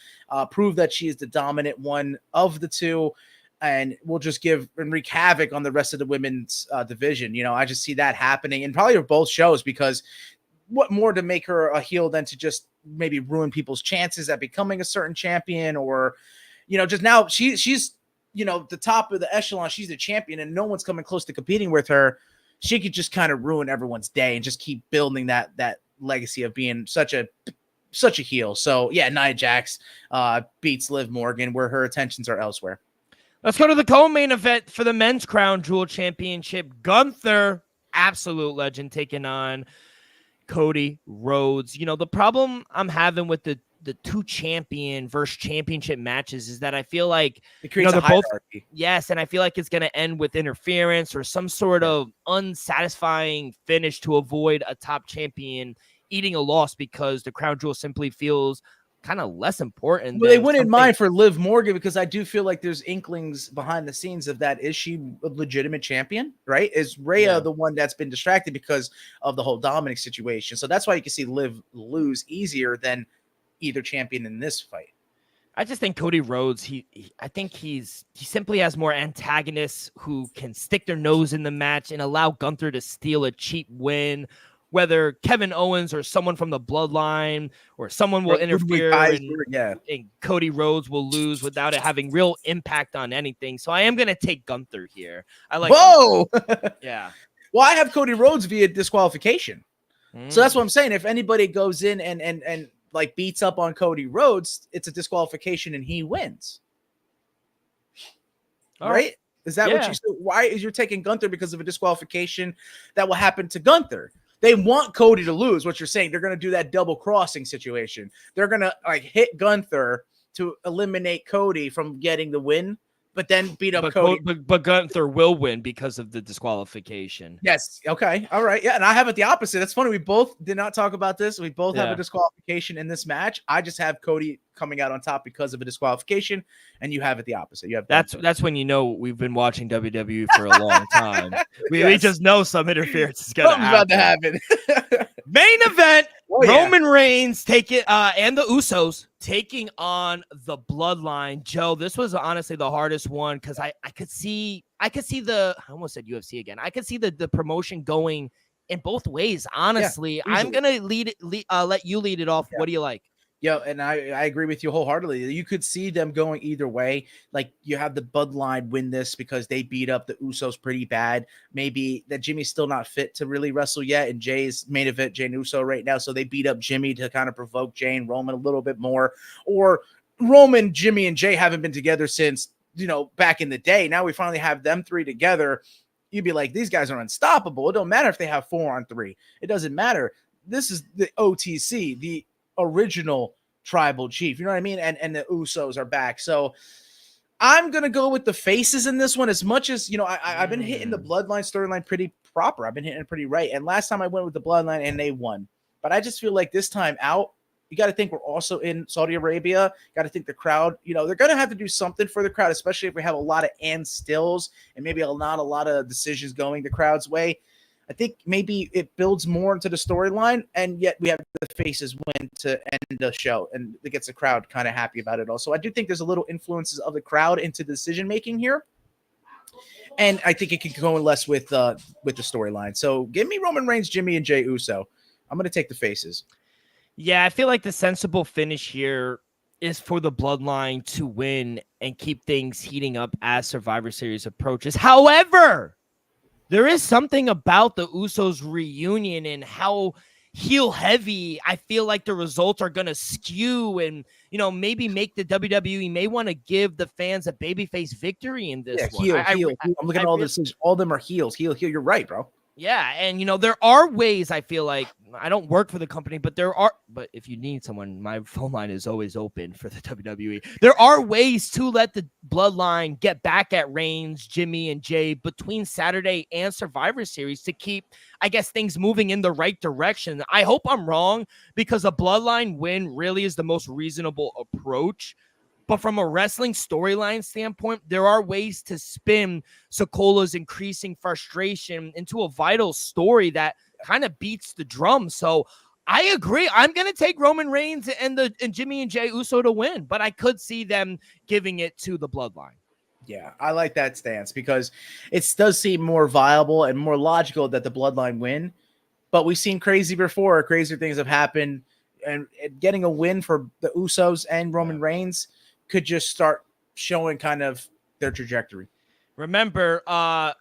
prove that she is the dominant one of the two, and we'll just give and wreak havoc on the rest of the women's division. You know, I just see that happening, and probably both shows, because what more to make her a heel than to just maybe ruin people's chances at becoming a certain champion, or, you know, just now she's, you know, the top of the echelon. She's the champion and no one's coming close to competing with her. She could just kind of ruin everyone's day and just keep building that legacy of being such a heel. So yeah, Nia Jax beats Liv Morgan where her attentions are elsewhere. Let's go to the co-main event for the Men's Crown Jewel Championship. Gunther, absolute legend, taking on Cody Rhodes. You know, the problem I'm having with the two champion versus championship matches is that I feel like, it creates they're a hierarchy. yes, and I feel like it's going to end with interference or some sort of unsatisfying finish to avoid a top champion eating a loss because the Crown Jewel simply feels kind of less important. Well, they wouldn't mind for Liv Morgan, because I do feel like there's inklings behind the scenes of that. Is she a legitimate champion, right? Is Rhea the one that's been distracted because of the whole Dominic situation? So that's why you can see Liv lose easier than either champion in this fight. I just think Cody Rhodes, I think he simply has more antagonists who can stick their nose in the match and allow Gunther to steal a cheap win. Whether Kevin Owens or someone from the bloodline or someone will interfere and Cody Rhodes will lose without it having real impact on anything. So I am going to take Gunther here. I like. Whoa. Yeah. Well, I have Cody Rhodes via disqualification. So that's what I'm saying. If anybody goes in and like beats up on Cody Rhodes, it's a disqualification and he wins. All right. Is that what you said? Why is you're taking Gunther because of a disqualification that will happen to Gunther? They want Cody to lose. What you're saying, they're going to do that double crossing situation. They're going to like hit Gunther to eliminate Cody from getting the win, but then beat up Cody. But Gunther will win because of the disqualification. Yes. Okay. All right. Yeah. And I have it the opposite. That's funny. We both did not talk about this. We both have a disqualification in this match. I just have Cody coming out on top because of a disqualification, and you have it the opposite. You have that's when you know we've been watching WWE for a long time. We just know some interference is going to happen. Main event: Roman Reigns and the Usos taking on the Bloodline. Joe, this was honestly the hardest one because I could see the, I almost said UFC again. I could see the promotion going in both ways. Honestly, I'm gonna let you lead it off. What do you like? Yeah, and I agree with you wholeheartedly. You could see them going either way. Like, you have the Bloodline win this because they beat up the Usos pretty bad. Maybe that Jimmy's still not fit to really wrestle yet, and Jay's main event, Jay Uso right now. So they beat up Jimmy to kind of provoke Jay and Roman a little bit more. Or Roman, Jimmy, and Jay haven't been together since, back in the day. Now we finally have them three together. You'd be like, these guys are unstoppable. It don't matter if they have 4-on-3. It doesn't matter. This is the OTC, the original tribal chief, you know what I mean? And the Usos are back. So I'm gonna go with the faces in this one, as much as I've been hitting the Bloodline storyline pretty proper. I've been hitting it pretty right. And last time I went with the Bloodline and they won. But I just feel like this time out, you got to think we're also in Saudi Arabia. Got to think the crowd, they're gonna have to do something for the crowd, especially if we have a lot of and stills and maybe not a lot of decisions going the crowd's way. I think maybe it builds more into the storyline, and yet we have the faces win to end the show, and it gets the crowd kind of happy about it also. I do think there's a little influences of the crowd into decision-making here, and I think it can go in less with the storyline. So give me Roman Reigns, Jimmy, and Jey Uso. I'm going to take the faces. Yeah, I feel like the sensible finish here is for the Bloodline to win and keep things heating up as Survivor Series approaches. However, there is something about the Usos reunion and how heel heavy I feel like the results are going to skew, and, maybe make the WWE may want to give the fans a babyface victory in this one. Heel. I'm looking at all this. All of them are heels. Heel. You're right, bro. Yeah. And, there are ways I feel like I don't work for the company, but if you need someone, my phone line is always open for the WWE. There are ways to let the bloodline get back at Reigns, Jimmy, and Jay between Saturday and Survivor Series to keep, I guess, things moving in the right direction. I hope I'm wrong, because a bloodline win really is the most reasonable approach. But from a wrestling storyline standpoint, there are ways to spin Sokola's increasing frustration into a vital story that kind of beats the drum. So I agree. I'm going to take Roman Reigns and Jimmy and Jey Uso to win, but I could see them giving it to the bloodline. Yeah, I like that stance because it does seem more viable and more logical that the bloodline win. But we've seen crazy before. Crazier things have happened. And getting a win for the Usos and Roman Reigns could just start showing kind of their trajectory. Remember,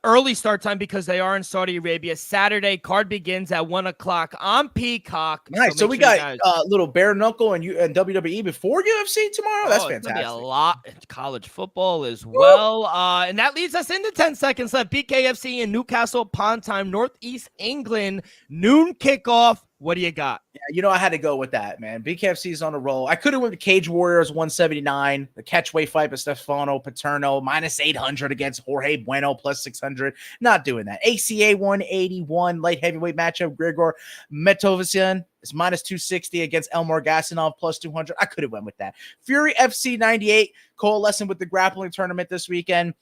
early start time because they are in Saudi Arabia. Saturday, card begins at 1 o'clock on Peacock. Nice. So we got little bare knuckle and WWE before UFC tomorrow. That's fantastic. Be a lot. College football as well. And that leads us into 10 seconds left. BKFC in Newcastle upon Time, Northeast England, noon kickoff. What do you got? Yeah, I had to go with that, man. BKFC is on a roll. I could have went with Cage Warriors 179, the catchweight fight with Stefano Paterno, minus 800 against Jorge Bueno, plus 600. Not doing that. ACA 181, light heavyweight matchup. Grigor Metovician is minus 260 against Elmar Gasanov, plus 200. I could have went with that. Fury FC 98, coalescing with the grappling tournament this weekend.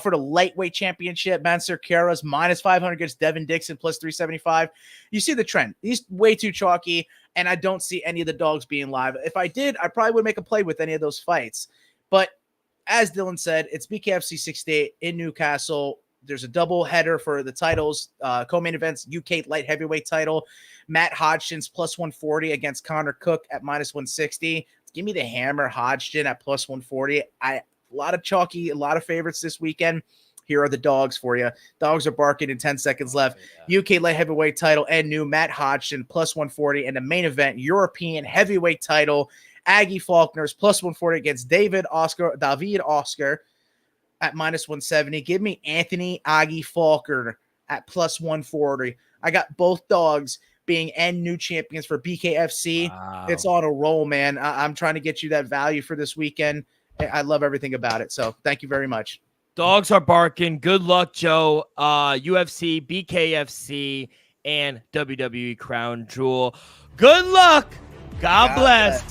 For the lightweight championship, Mansour Kara's minus 500 against Devin Dixon, plus 375. You see the trend. He's way too chalky, and I don't see any of the dogs being live. If I did, I probably would make a play with any of those fights. But as Dylan said, it's BKFC 68 in Newcastle. There's a double header for the titles, co-main events, UK light heavyweight title, Matt Hodgkins plus 140 against Connor Cook at minus 160. Give me the hammer Hodgkin at plus 140. A lot of chalky, a lot of favorites this weekend. Here are the dogs for you. Dogs are barking in 10 seconds left. UK light heavyweight title and new Matt Hodgkin plus 140. And the main event, European heavyweight title, Aggie Faulkner's plus 140 against David Oscar at minus 170. Give me Anthony Aggie Faulkner at plus 140. I got both dogs being new champions for BKFC. Wow. It's on a roll, man. I'm trying to get you that value for this weekend. I love everything about it. So thank you very much. Dogs are barking. Good luck, Joe. UFC, BKFC, and WWE Crown Jewel. Good luck. God bless.